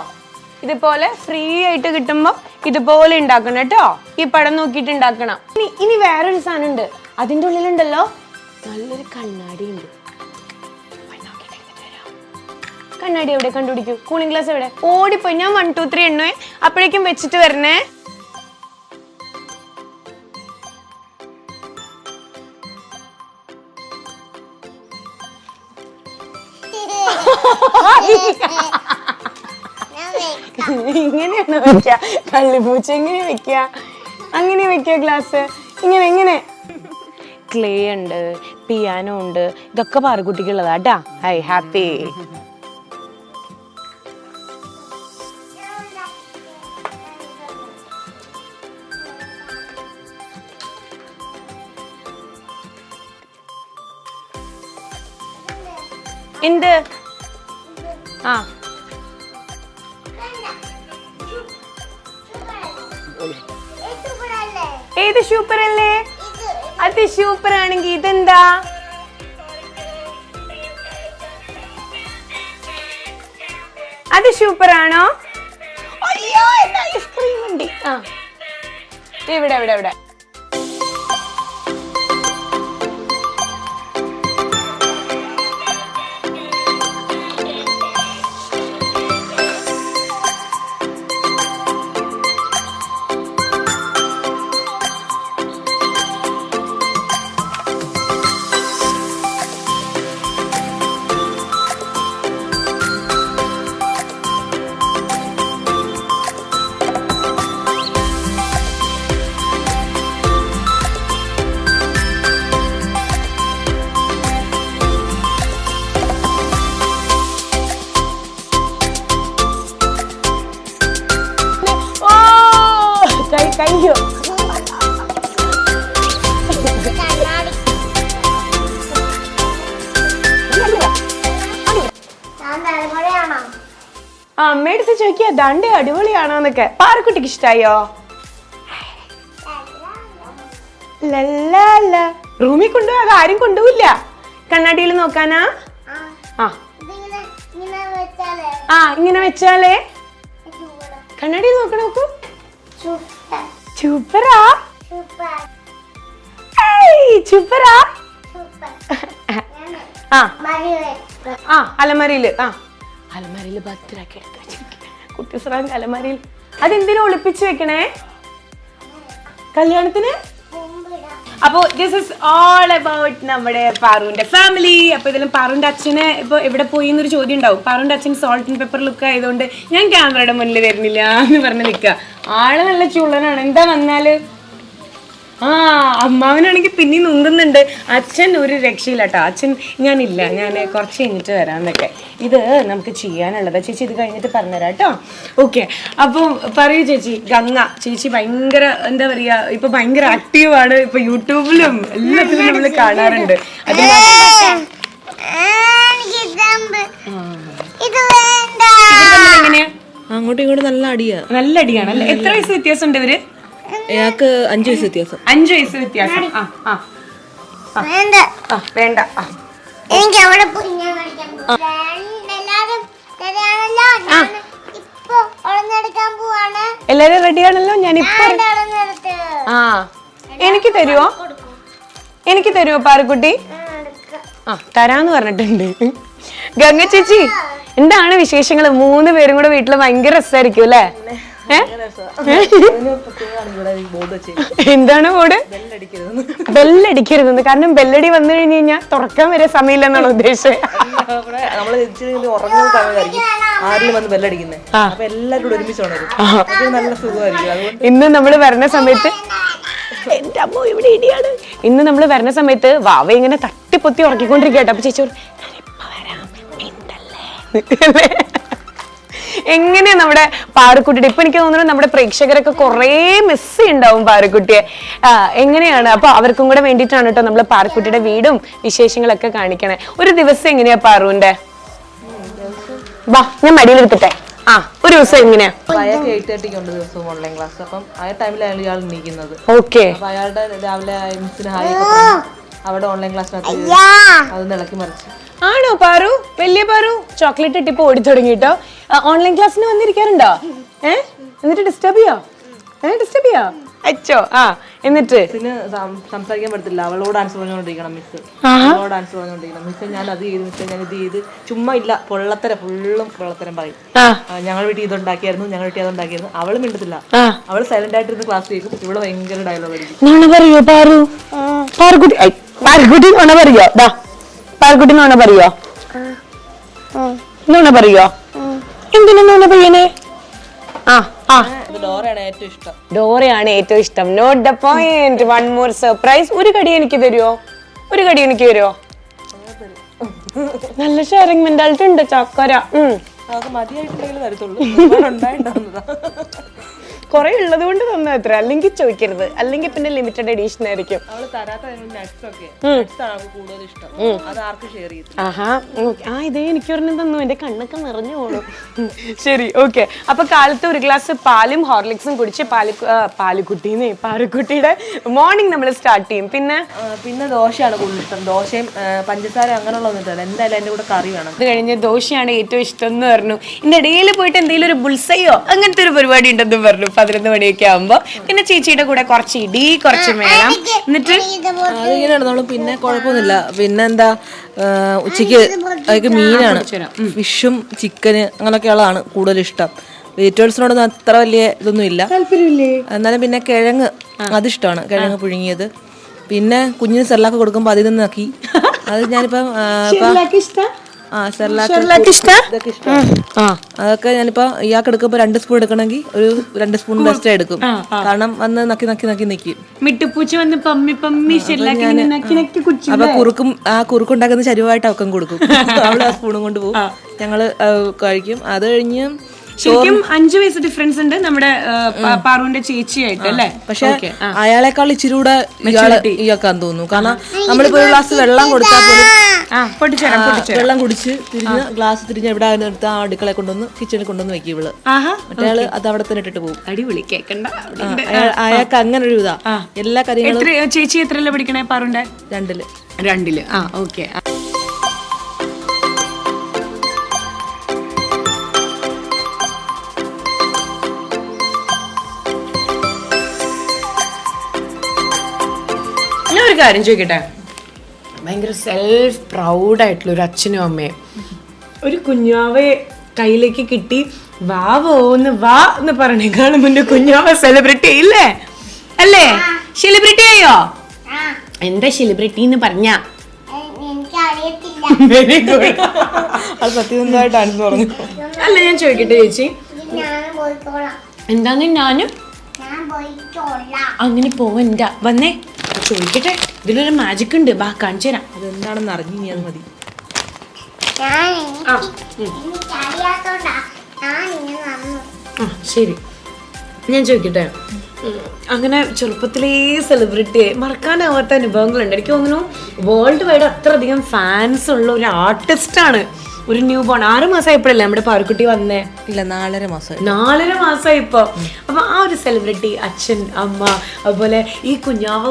ഇതുപോലെ ഫ്രീ ആയിട്ട് കിട്ടുമ്പോ ഇതുപോലെ ഉണ്ടാക്കണം കേട്ടോ. ഈ പടം നോക്കിയിട്ട് ഉണ്ടാക്കണം. ഇനി വേറൊരു സാധനം ഉണ്ട്, അതിൻ്റെ ഉള്ളിലുണ്ടല്ലോ നല്ലൊരു കണ്ണാടി ഉണ്ട്. കണ്ണാടി എവിടെ കണ്ടുപിടിക്കൂ? കൂളിംഗ് ഗ്ലാസ് എവിടെ? ഓടിപ്പോയി. ഞാൻ 1 2 3 എണ്ണേ, അപ്പോഴേക്കും വെച്ചിട്ട് വരണേ. ഇങ്ങനെയാണ് വെക്ക, കള്ളിപ്പൂച്ച എങ്ങനെ വെക്ക? അങ്ങനെ വെക്ക ഗ്ലാസ്. ഇങ്ങനെ ക്ലേ ഉണ്ട്, പിയാനോ ഉണ്ട്, ഇതൊക്കെ പാറുകുട്ടിക്കുള്ളതാട്ടാ. High happy. എന്ത്? ഏത് സൂപ്പർ അല്ലേ? അത് സൂപ്പർ ആണെങ്കിൽ ഇതെന്താ? അത് സൂപ്പർ ആണോ? അയ്യോ എന്താ ഐസ്ക്രീം ഉണ്ട്. ഇവിടെ കയ്യോ അമ്മയെടുത്ത് ചോദിക്കാ ദാണ്ടേ അടിപൊളിയാണോന്നൊക്കെ. പാറക്കുട്ടിക്ക് ഇഷ്ടായോ? ലല്ല റൂമിൽ കൊണ്ടുപോയി, അത് ആരും കൊണ്ടുപോയില്ല. കണ്ണാടിയിൽ നോക്കാനാ? ഇങ്ങനെ വെച്ചാലേ കണ്ണാടി നോക്കണോക്കൂ. സൂപ്പറാ സൂപ്പറാ. അലമാരിയില് അലമാരിയില് ഭദ്രാക്കി എടുത്ത് വെച്ചിരിക്കും കുട്ടി സ്രാങ്ക് അലമാരിയിൽ. അതെന്തിനാ ഒളിപ്പിച്ച് വെക്കണേ? കല്യാണത്തിന്. അപ്പൊ ദിസ് ഇസ് ഓൾ അബൌട്ട് നമ്മുടെ പാറുവിന്റെ ഫാമിലി. അപ്പൊ ഇതിലും പാറുവിന്റെ അച്ഛന് ഇപ്പൊ എവിടെ പോയി എന്നൊരു ചോദ്യം ഉണ്ടാവും. പാറുവിന്റെ അച്ഛൻ സോൾട്ട് ആൻഡ് പെപ്പർ ലുക്ക് ആയതുകൊണ്ട് ഞാൻ ക്യാമറയുടെ മുന്നിൽ വരുന്നില്ല എന്ന് പറഞ്ഞ് നിൽക്കുക. ആള് നല്ല ചുള്ളനാണ്. എന്താ വന്നാല് അമ്മാവനാണെങ്കിൽ പിന്നെയും നൊന്തുന്നുണ്ട്. അച്ഛൻ ഒരു രക്ഷയില്ല കേട്ടോ. അച്ഛൻ ഞാനില്ല, ഞാൻ കുറച്ച് കഴിഞ്ഞിട്ട് വരാമെന്നൊക്കെ. ഇത് നമുക്ക് ചെയ്യാനുള്ളത് ചേച്ചി ഇത് കഴിഞ്ഞിട്ട് പറഞ്ഞുതരാം കേട്ടോ. ഓക്കെ, അപ്പം പറയൂ ചേച്ചി. ഗംഗ ചേച്ചി ഭയങ്കര എന്താ പറയാ, ഇപ്പൊ ഭയങ്കര ആക്റ്റീവാണ്. ഇപ്പൊ യൂട്യൂബിലും എല്ലാത്തിലും നമ്മൾ കാണാറുണ്ട്. അങ്ങോട്ടും ഇങ്ങോട്ടും നല്ല അടിയാ. നല്ല അടിയാണ് അല്ലേ? എത്ര വയസ്സ് വ്യത്യാസം ഉണ്ട് ഇവര്? അയാൾക്ക് 5 വയസ്സ് വ്യത്യാസം. 5 വയസ്സ് വ്യത്യാസം. വേണ്ട. എനിക്ക് അവിടെ പോയി എല്ലാരും റെഡിയാണല്ലോ? ഞാനിപ്പോ എനിക്ക് തരുവോ? എനിക്ക് തരുവോ പാറക്കുട്ടി? തരാന്ന് പറഞ്ഞിട്ടുണ്ട്. ഗംഗ ചേച്ചി, എന്താണ് വിശേഷങ്ങൾ? 3 പേരും കൂടെ വീട്ടില് ഭയങ്കര രസമായിരിക്കും അല്ലേ? എന്താണ് ബോർഡ്? ബെല്ലടിക്കരുതെന്ന്. കാരണം ബെല്ലടി വന്നു കഴിഞ്ഞു കഴിഞ്ഞാൽ തുറക്കാൻ വരെ സമയമില്ലെന്നാണ് ഉദ്ദേശിച്ചത്. ഇന്ന് നമ്മള് വരണ സമയത്ത് എന്റെ അമ്മ ഇവിടെ ഇടിയാണ്. ഇന്ന് നമ്മള് വരണ സമയത്ത് വാവ ഇങ്ങനെ തട്ടിപ്പൊത്തി ഉറക്കിക്കൊണ്ടിരിക്കട്ടെ. അപ്പൊ ചേച്ചി എങ്ങനെയാ നമ്മുടെ പാറക്കുട്ടിയുടെ? ഇപ്പൊ എനിക്ക് തോന്നുന്നു നമ്മുടെ പ്രേക്ഷകരൊക്കെ കുറേ മിസ് ചെയ്യുന്നുണ്ടാവും പാറക്കുട്ടിയെ. എങ്ങനെയാണ്? അപ്പൊ അവർക്കും കൂടെ വേണ്ടിയിട്ടാണ് കേട്ടോ നമ്മള് പാറക്കുട്ടിയുടെ വീടും വിശേഷങ്ങളൊക്കെ കാണിക്കണേ. ഒരു ദിവസം എങ്ങനെയാ പാറുവിന്റെ? വാ, ഞാൻ മടിയിലെടുത്തിട്ടെ. ഒരു ദിവസം എങ്ങനെയാ? Online class. അപ്പം ആ ടൈമിലാണ് ഇയാൾ എണീക്കുന്നത്. ഓക്കെ. അയാളുടെ രാവിലെ അവിടെ ഓൺലൈൻ ക്ലാസ്സിനകത്ത് അതൊന്ന് ഇളക്കി മറിച്ച്. ആണോ പാറു? വലിയ പാറു ചോക്ലേറ്റ് ഇട്ടിപ്പോ ഓടി തുടങ്ങിട്ടോ. ഓൺലൈൻ ക്ലാസ്സിന് വന്നിരിക്കാറുണ്ടോ? എന്നിട്ട് ഡിസ്റ്റർബ് ചെയ്യോ? അച്ചോ. എന്നിട്ട് സംസാരിക്കാൻ പറ്റത്തില്ല. അവളോട് ആൻസർ പറഞ്ഞോണ്ടിരിക്കണം മിസ്. അവളോട് ആൻസർ പറഞ്ഞോണ്ടിരിക്കണം മിസ്. ഞാൻ അത് ചെയ്ത് മിസ്, ഞാൻ ഇത് ചെയ്ത്. ചുമ്മാ ഇല്ല, ഫുള്ളും പൊള്ളത്തരം പറയും. ഞങ്ങൾ വീട്ടിൽ ഇതുണ്ടാക്കിയായിരുന്നു. അവള് മിണ്ടത്തില്ല. അവള് സൈലന്റ് ആയിട്ടിരുന്ന് ക്ലാസ് കേൾക്കും. ഇവള് ഭയങ്കര ഡയലോഗ് അടിക്കും. പറയോ പാറു? പാറക്കുട്ടി നോണ പറയോ? പാറക്കുട്ടി നോണ പറയോ? നോണ പറയോ? എന്തിനാ നോണ പറയണേ? ഡോറയാണ് ഏറ്റവും ഇഷ്ടം. Not the point. One more surprise. ഒരു കടി എനിക്ക് തരുമോ? നല്ല ഷെയറിംഗ് മെന്റാലിറ്റി ഉണ്ട് ചക്കര. കൊറേ ഉള്ളത് കൊണ്ട് തന്ന അത്ര, അല്ലെങ്കിൽ ചോദിക്കരുത്, അല്ലെങ്കിൽ പിന്നെ ലിമിറ്റഡ് എഡീഷൻ ആയിരിക്കും. ഇതേ എനിക്ക് ഒരെണ്ണം തന്നു. എന്റെ കണ്ണൊക്കെ നിറഞ്ഞു പോണു. ശരി, ഓക്കെ. അപ്പൊ കാലത്ത് ഒരു ഗ്ലാസ് പാലും ഹോർലിക്സും കുടിച്ച് പാറക്കുട്ടിയുടെ മോർണിംഗ് നമ്മൾ സ്റ്റാർട്ട് ചെയ്യും. പിന്നെ ദോശയാണ് കൂടുതൽ ഇഷ്ടം. ദോശയും പഞ്ചസാര അങ്ങനെയുള്ളതൊന്നും ഇഷ്ടമല്ല. എന്തായാലും എന്റെ കൂടെ കറി വേണം. അത് കഴിഞ്ഞ് ദോശയാണ് ഏറ്റവും ഇഷ്ടം എന്ന് പറഞ്ഞു. ഇതിന്റെ ഇടയിൽ പോയിട്ട് എന്തെങ്കിലും ഒരു ബുൾസയോ അങ്ങനത്തെ ഒരു പരിപാടി ഉണ്ടെന്ന് പറഞ്ഞു 11 മണിയൊക്കെ ആവുമ്പോ. പിന്നെ ചേച്ചിയുടെ കൂടെ കുറച്ച് ഇടി, കുറച്ച് മേളം. എന്നിട്ട് അതിങ്ങനെ നടന്നോളൂ. പിന്നെ കുഴപ്പമൊന്നുമില്ല. പിന്നെന്താ, ഉച്ചയ്ക്ക് അതൊക്കെ മീനാണ്. ഫിഷും ചിക്കന് അങ്ങനെയൊക്കെയുള്ളതാണ് കൂടുതൽ ഇഷ്ടം. വെജിറ്റബിൾസിനോടൊന്നും അത്ര വലിയ ഇതൊന്നും ഇല്ല, എന്നാലും പിന്നെ കിഴങ്ങ് അതിഷ്ടമാണ്. കിഴങ്ങ് പുഴുങ്ങിയത്. പിന്നെ കുഞ്ഞിന് സെർലാക്ക് കൊടുക്കുമ്പോൾ അതിൽ നിന്ന് നോക്കി അത് ഞാനിപ്പം അതൊക്കെ ഞാനിപ്പോ ഇയാൾക്ക് എടുക്കുമ്പോ 2 സ്പൂൺ എടുക്കണമെങ്കിൽ ഒരു 2 സ്പൂൺ ബെസ്റ്റ് എടുക്കും. കാരണം വന്ന് നക്കി നിക്കും. അപ്പൊ കുറുക്കുണ്ടാക്കുന്ന ശരിവായിട്ട് അവക്കും കൊടുക്കും. അവള് ആ സ്പൂണും കൊണ്ട് പോകും. ഞങ്ങള് കഴിക്കും. അത് കഴിഞ്ഞ് ശരിക്കും 5 വയസ്സ് ഡിഫറൻസ് ഉണ്ട് നമ്മുടെ പാറുവിന്റെ ചേച്ചിയായിട്ട് അല്ലേ? പക്ഷെ അയാളെക്കാൾ ഇച്ചിരി കൂടെ ഇയാൾക്കാന്ന് തോന്നുന്നു. കാരണം നമ്മളിപ്പോ ഒരു ഗ്ലാസ് വെള്ളം കൊടുത്താൽ പോലും വെള്ളം കുടിച്ച് തിരിഞ്ഞ് ഗ്ലാസ് തിരിഞ്ഞ് എവിടെ എടുത്ത് ആ അടുക്കള കൊണ്ടുവന്ന് കിച്ചണിൽ കൊണ്ടുവന്ന് വെക്കും ഇവള്. മറ്റേ അത് അവിടെ തന്നെ ഇട്ടിട്ട് പോകും. അടിപൊളി. കേക്കണ്ട, അയാൾക്ക് അങ്ങനെ ഒരു ഇതാ. എല്ലാ കാര്യങ്ങളും. ചേച്ചി എത്രയല്ലേ പഠിക്കണേ പാറുന്റെ? 2ല്. ഓക്കെ. ഒരു കാര്യം ചോദിക്കട്ടെ, ഭയങ്കര സെൽഫ് പ്രൗഡായിട്ടുള്ള ഒരു അച്ഛനും അമ്മയും ഒരു കുഞ്ഞാവെ കയ്യിലേക്ക് കിട്ടി വാവോന്ന് വാ എന്ന് പറഞ്ഞേക്കാളും മുന്നേ കുഞ്ഞാവ സെലിബ്രിറ്റി ഇല്ലേ? അല്ലേ? സെലിബ്രിറ്റി ആയോ? എന്താ സെലിബ്രിറ്റി എന്ന് പറഞ്ഞ? Very good. അത് സത്യസന്ധമായിട്ടാണ് പറഞ്ഞു. അല്ല, ഞാൻ ചോദിക്കട്ടെ ചേച്ചി, എന്താന്ന്? ഞാനും അങ്ങനെ പോവണ്ട. വന്നേ ചോദിക്കട്ടെ, ഇതിലൊരു മാജിക് ഉണ്ട്, ബാ കാണിച്ചു തരാം. അതെന്താണെന്ന് അറിഞ്ഞു അത് മതി. ശരി, ഞാൻ ചോദിക്കട്ടെ, അങ്ങനെ ചെറുപ്പത്തിലേ സെലിബ്രിറ്റിയെ മറക്കാനാവാത്ത അനുഭവങ്ങളുണ്ട്. എനിക്ക് തോന്നുന്നു വേൾഡ് വൈഡ് അത്രയധികം ഫാൻസ് ഉള്ള ഒരു ആർട്ടിസ്റ്റാണ് ഒരു ന്യൂ ബോൺ 6 മാസമായപ്പോഴല്ലേ നമ്മുടെ പാറുക്കുട്ടി വന്നേ? ഇല്ല, 4.5 മാസം. 4.5 മാസമായി ഇപ്പൊ. അപ്പൊ ആ ഒരു സെലിബ്രിറ്റി, അച്ഛൻ, അമ്മ, അതുപോലെ ഈ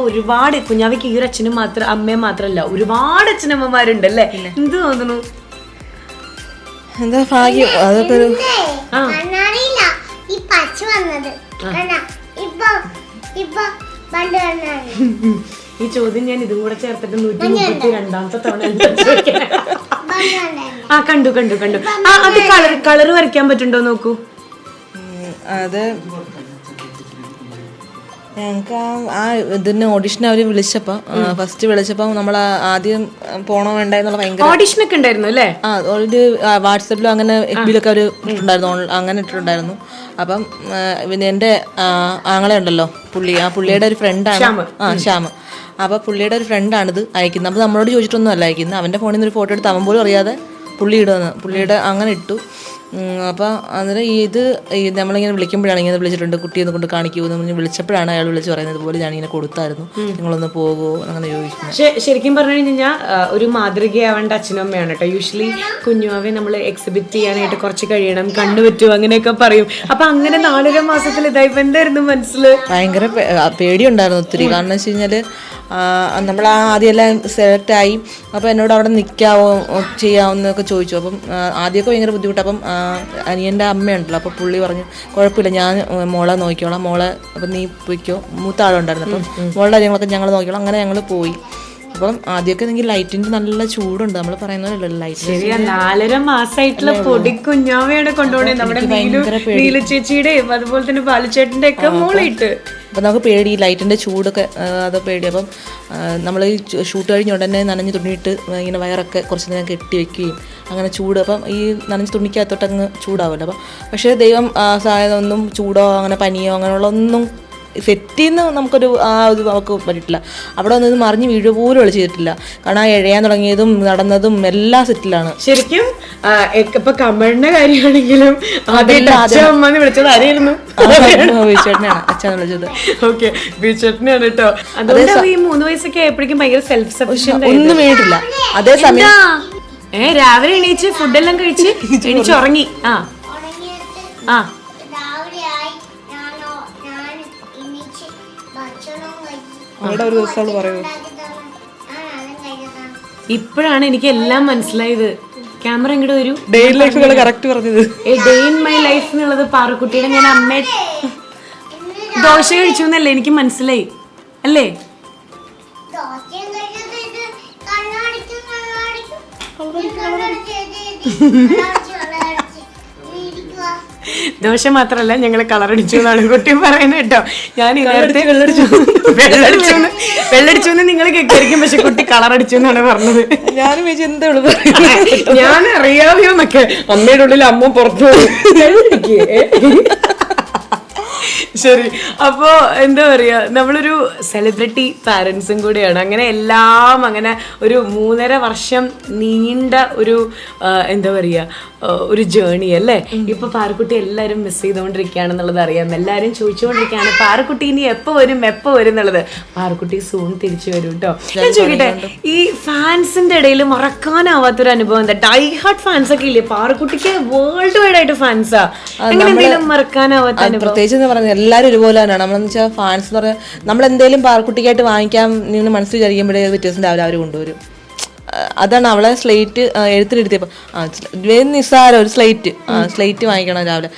ഒരുപാട് കുഞ്ഞാവയ്ക്ക് ഈ ഒരു അച്ഛനും മാത്രം അമ്മയും മാത്രല്ല, ഒരുപാട് അച്ഛനമ്മമാരുണ്ട് അല്ലേ? എന്ത് തോന്നുന്നു? എന്താ ഭാഗ്യം, അതൊക്കെ ഒരു കണ്ണാടിയില്ല ഈ പച്ച വന്നത്. ഇപ്പൊ പണ്ട് കണ്ണാടി. ഈ ചോദ്യം ഞാൻ ഇതും കൂടെ ചേർത്തിട്ട് 132ാമത്തെ തവണ ആ കണ്ടു. ആ അത് കളറ് വരയ്ക്കാൻ പറ്റുണ്ടോ നോക്കൂ. അത് ഞങ്ങൾക്ക് ആ ഇതിന് ഓഡിഷന് അവർ ഫസ്റ്റ് വിളിച്ചപ്പോൾ നമ്മൾ ആദ്യം പോണോ വേണ്ട എന്നുള്ള ഭയങ്കര ഓഡിഷൻ ഒക്കെ ഉണ്ടായിരുന്നു അല്ലേ? ഒരു വാട്സപ്പിലും അങ്ങനെ എഫ്ബിയിലൊക്കെ അവർ ഇട്ടിട്ടുണ്ടായിരുന്നു, അങ്ങനെ ഇട്ടിട്ടുണ്ടായിരുന്നു. അപ്പം പിന്നെ എൻ്റെ ആങ്ങളെ ഉണ്ടല്ലോ, പുള്ളിയുടെ ഒരു ഫ്രണ്ടാണ് ശ്യാമ്. അപ്പോൾ പുള്ളിയുടെ ഒരു ഫ്രണ്ടാണിത് അയക്കുന്നത്. അപ്പോൾ നമ്മളോട് ചോദിച്ചിട്ടൊന്നും അല്ല അയക്കുന്നത്. അവൻ്റെ ഫോണിൽ നിന്ന് ഒരു ഫോട്ടോ എടുത്ത് അവൻ പോലും അറിയാതെ പുള്ളി ഇടുമെന്ന്, പുള്ളിയുടെ അങ്ങനെ ഇട്ടു. അപ്പോൾ അന്നേരം നമ്മളിങ്ങനെ വിളിക്കുമ്പോഴാണ് ഇങ്ങനെ വിളിച്ചിട്ടുണ്ട്, കുട്ടിയൊന്ന് കൊണ്ട് കാണിക്കുമെന്ന് പറഞ്ഞ് വിളിച്ചപ്പോഴാണ് അയാൾ വിളിച്ച് പറയുന്നത് പോലെ ഞാനിങ്ങനെ കൊടുത്തായിരുന്നു, നിങ്ങളൊന്ന് പോകുമോ അങ്ങനെ ചോദിക്കുന്നത്. ശരിക്കും പറഞ്ഞു കഴിഞ്ഞാൽ ഒരു മാതൃകയാവേണ്ട അച്ഛനും അമ്മയാണ് കേട്ടോ. യൂഷ്വലി കുഞ്ഞുമാവെ നമ്മൾ എക്സിബിറ്റ് ചെയ്യാനായിട്ട് കുറച്ച് കഴിയണം, കണ്ടുപറ്റുമോ അങ്ങനെയൊക്കെ പറയും. അപ്പൊ അങ്ങനെ 4.5 മാസത്തിൽ ഇതായിപ്പോ എന്തായിരുന്നു മനസ്സിൽ? ഭയങ്കര പേടിയുണ്ടായിരുന്നു ഒത്തിരി. കാരണം എന്ന് വെച്ച് കഴിഞ്ഞാൽ നമ്മൾ ആദ്യം എല്ലാം സെലക്ട് ആയി. അപ്പോൾ എന്നോട് അവിടെ നിൽക്കാവോ ചെയ്യാമെന്നൊക്കെ ചോദിച്ചു. അപ്പം ആദ്യമൊക്കെ ഭയങ്കര ബുദ്ധിമുട്ട്. അപ്പം അനിയൻ്റെ അമ്മയുണ്ടല്ലോ, അപ്പോൾ പുള്ളി പറഞ്ഞു കുഴപ്പമില്ല, ഞാൻ മോളെ നോക്കിക്കോളാം, അപ്പം നീ പോയിക്കോ. മൂത്ത ആളുണ്ടായിരുന്നു, അപ്പം മോളുടെ കാര്യങ്ങളൊക്കെ ഞങ്ങൾ നോക്കിക്കോളാം. അങ്ങനെ ഞങ്ങൾ പോയി. അപ്പം ആദ്യമൊക്കെ എനിക്ക് ലൈറ്റിന്റെ നല്ല ചൂടുണ്ട്, നമ്മൾ പറയുന്നല്ലോ ലൈറ്റ്. 4.5 മാസമായിട്ടുള്ള പൊടി കുഞ്ഞാവയാണ് കൊണ്ടുപോണേ, നമ്മുടെ നീലു ചേച്ചിയുടെയും അതുപോലെ തന്നെ ബാലുചേട്ടന്റെ ഒക്കെ മോളിട്ട്. അപ്പം നമുക്ക് പേടി, ലൈറ്റിന്റെ ചൂടൊക്കെ അതൊക്കെ പേടി. അപ്പം നമ്മൾ ഈ ഷൂട്ട് കഴിഞ്ഞ ഉടനെ നനഞ്ഞ് തുണിയിട്ട് ഇങ്ങനെ വയറൊക്കെ കുറച്ച് നേരം കെട്ടി വെക്കുകയും അങ്ങനെ ചൂട്. അപ്പം ഈ നനഞ്ഞ് തുണിക്കകത്തോട്ട് അങ്ങ് ചൂടാവുമല്ലോ. അപ്പം പക്ഷേ ദൈവം ഒന്നും ചൂടോ അങ്ങനെ പനിയോ അങ്ങനെയുള്ള ഒന്നും സെറ്റിന്ന് നമുക്കൊരു അവർക്ക് പറ്റിയിട്ടില്ല. അവിടെ ഒന്നും മറിഞ്ഞ് വീഴുക പോലും അവൾ ചെയ്തിട്ടില്ല. കാരണം ആ എഴയാൻ തുടങ്ങിയതും നടന്നതും എല്ലാം സെറ്റിലാണ്. ശരിക്കും ഇപ്പൊ കമലിന്റെ കാര്യമാണെങ്കിലും അമ്മന്ന് വിളിച്ചത് ആരായിരുന്നു? ബീച്ചേട്ടനെയാണ് അച്ഛനെ വിളിച്ചത്. ഓക്കെ, ബീച്ചേട്ടനെയാണ് കേട്ടോ. അതുകൊണ്ട് ഈ 3 വയസ്സൊക്കെ ആയപ്പോഴേക്കും ഭയങ്കര സെൽഫ് സഫിഷ്യന്റ് ഒന്നും വീണിട്ടില്ല. അതേസമയം രാവിലെ എണീച്ച് ഫുഡെല്ലാം കഴിച്ച് എണീച്ച് ഉറങ്ങി. ആ ഒരു ദിവസം പറയൂ. ഇപ്പോഴാണ് എനിക്ക് എല്ലാം മനസ്സിലായത്. ക്യാമറ ഇങ്ങോട്ട് വരൂ. ഡേ ഇൻ ലൈഫ് കറക്റ്റ് പറഞ്ഞത്. ഡേ ഇൻ മൈ ലൈഫ് എന്നുള്ളത് പാറുക്കുട്ടിയുടെ ഞാൻ അമ്മ ദോശ കഴിച്ചു എന്നല്ലേ എനിക്ക് മനസ്സിലായി അല്ലേ? ദോശ മാത്രല്ല ഞങ്ങള് കളറടിച്ചു എന്നാണ് കുട്ടി പറയുന്നത് കേട്ടോ. ഞാൻ നേരത്തെ വെള്ളടിച്ചു എന്ന് നിങ്ങൾ കേൾക്കായിരിക്കും, പക്ഷെ കുട്ടി കളറടിച്ചു എന്നാണ് പറഞ്ഞത്. ഞാൻ അറിയാവോ എന്നൊക്കെ. അമ്മയുടെ ഉള്ളിൽ അമ്മ പുറത്തു ശരി. അപ്പോ എന്താ പറയാ, നമ്മളൊരു സെലിബ്രിറ്റി പാരന്റ്സും കൂടിയാണ്. അങ്ങനെ എല്ലാം അങ്ങനെ ഒരു 3.5 വർഷം നീണ്ട ഒരു എന്താ പറയാ ഒരു ജേണി അല്ലേ. ഇപ്പൊ പാറുക്കുട്ടി എല്ലാരും മിസ് ചെയ്തുകൊണ്ടിരിക്കുകയാണെന്നുള്ളത് അറിയാം. എല്ലാരും ചോദിച്ചുകൊണ്ടിരിക്കുകയാണ് പാറുക്കുട്ടി ഇനി എപ്പോ വരും എന്നുള്ളത്. പാറുക്കുട്ടി സൂൺ തിരിച്ചു വരും കേട്ടോ. ഞാൻ ചോദിക്കട്ടെ, ഈ ഫാൻസിന്റെ ഇടയിൽ മറക്കാനാവാത്തൊരു അനുഭവം എന്താ? ഡൈ ഹാർട്ട് ഫാൻസ് ഒക്കെ ഇല്ലേ പാറുക്കുട്ടിക്ക്? വേൾഡ് വൈഡ് ആയിട്ട് ഫാൻസാ. അങ്ങനെ എന്തെങ്കിലും മറക്കാനാവാത്ത അനുഭവം? പ്രത്യേകിച്ച് പറഞ്ഞത് എല്ലാവരും ഒരുപോലെ തന്നെയാണ്. നമ്മളെന്ന് വെച്ചാൽ ഫാൻസ് എന്ന് പറഞ്ഞാൽ നമ്മൾ എന്തെങ്കിലും പാറുക്കുട്ടിക്കായിട്ട് വാങ്ങിക്കാൻ നിന്ന് മനസ്സിൽ വിചാരിക്കുമ്പോഴേ വ്യത്യാസം രാവിലെ അവർ കൊണ്ടുവരും. അതാണ് അവളെ സ്ലേറ്റ് എഴുത്തിലെടുത്തിയപ്പോൾ നിസ്സാരം ഒരു സ്ലേറ്റ് വാങ്ങിക്കണം രാവിലെ.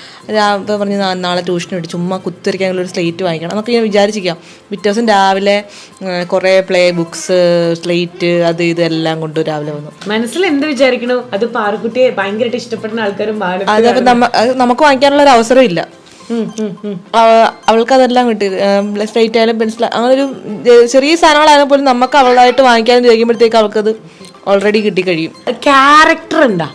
പറഞ്ഞ് നാളെ ട്യൂഷൻ ഇട്ട് ചുമ്മാ കുത്തിരിക്കാനുള്ള ഒരു സ്ലേറ്റ് വാങ്ങിക്കണം എന്നൊക്കെ ഞാൻ വിചാരിച്ചിരിക്കാം. പിറ്റേ ദിവസം രാവിലെ കുറേ പ്ലേ ബുക്സ്, സ്ലേറ്റ്, അത് ഇതെല്ലാം കൊണ്ട് രാവിലെ വന്നു. മനസ്സിൽ എന്ത് വിചാരിക്കണോ അത് പാറുക്കുട്ടിയെ ഭയങ്കരമായിട്ട് ഇഷ്ടപ്പെടുന്ന ആൾക്കാരും അതപ്പോൾ നമുക്ക് വാങ്ങിക്കാനുള്ള ഒരു അവസരം ഇല്ല. അവൾക്ക് അതെല്ലാം കിട്ടി. സ്ലേറ്റ് ആയാലും പെൻസിൽ, അങ്ങനെ ഒരു ചെറിയ സാധനങ്ങളായാലും പോലും നമുക്ക് അവളായിട്ട് വാങ്ങിക്കാനും ചോദിക്കുമ്പോഴത്തേക്ക് അവൾക്കത് ഓൾറെഡി കിട്ടി കഴിയും. ക്യാരക്ടർ ഉണ്ടാ?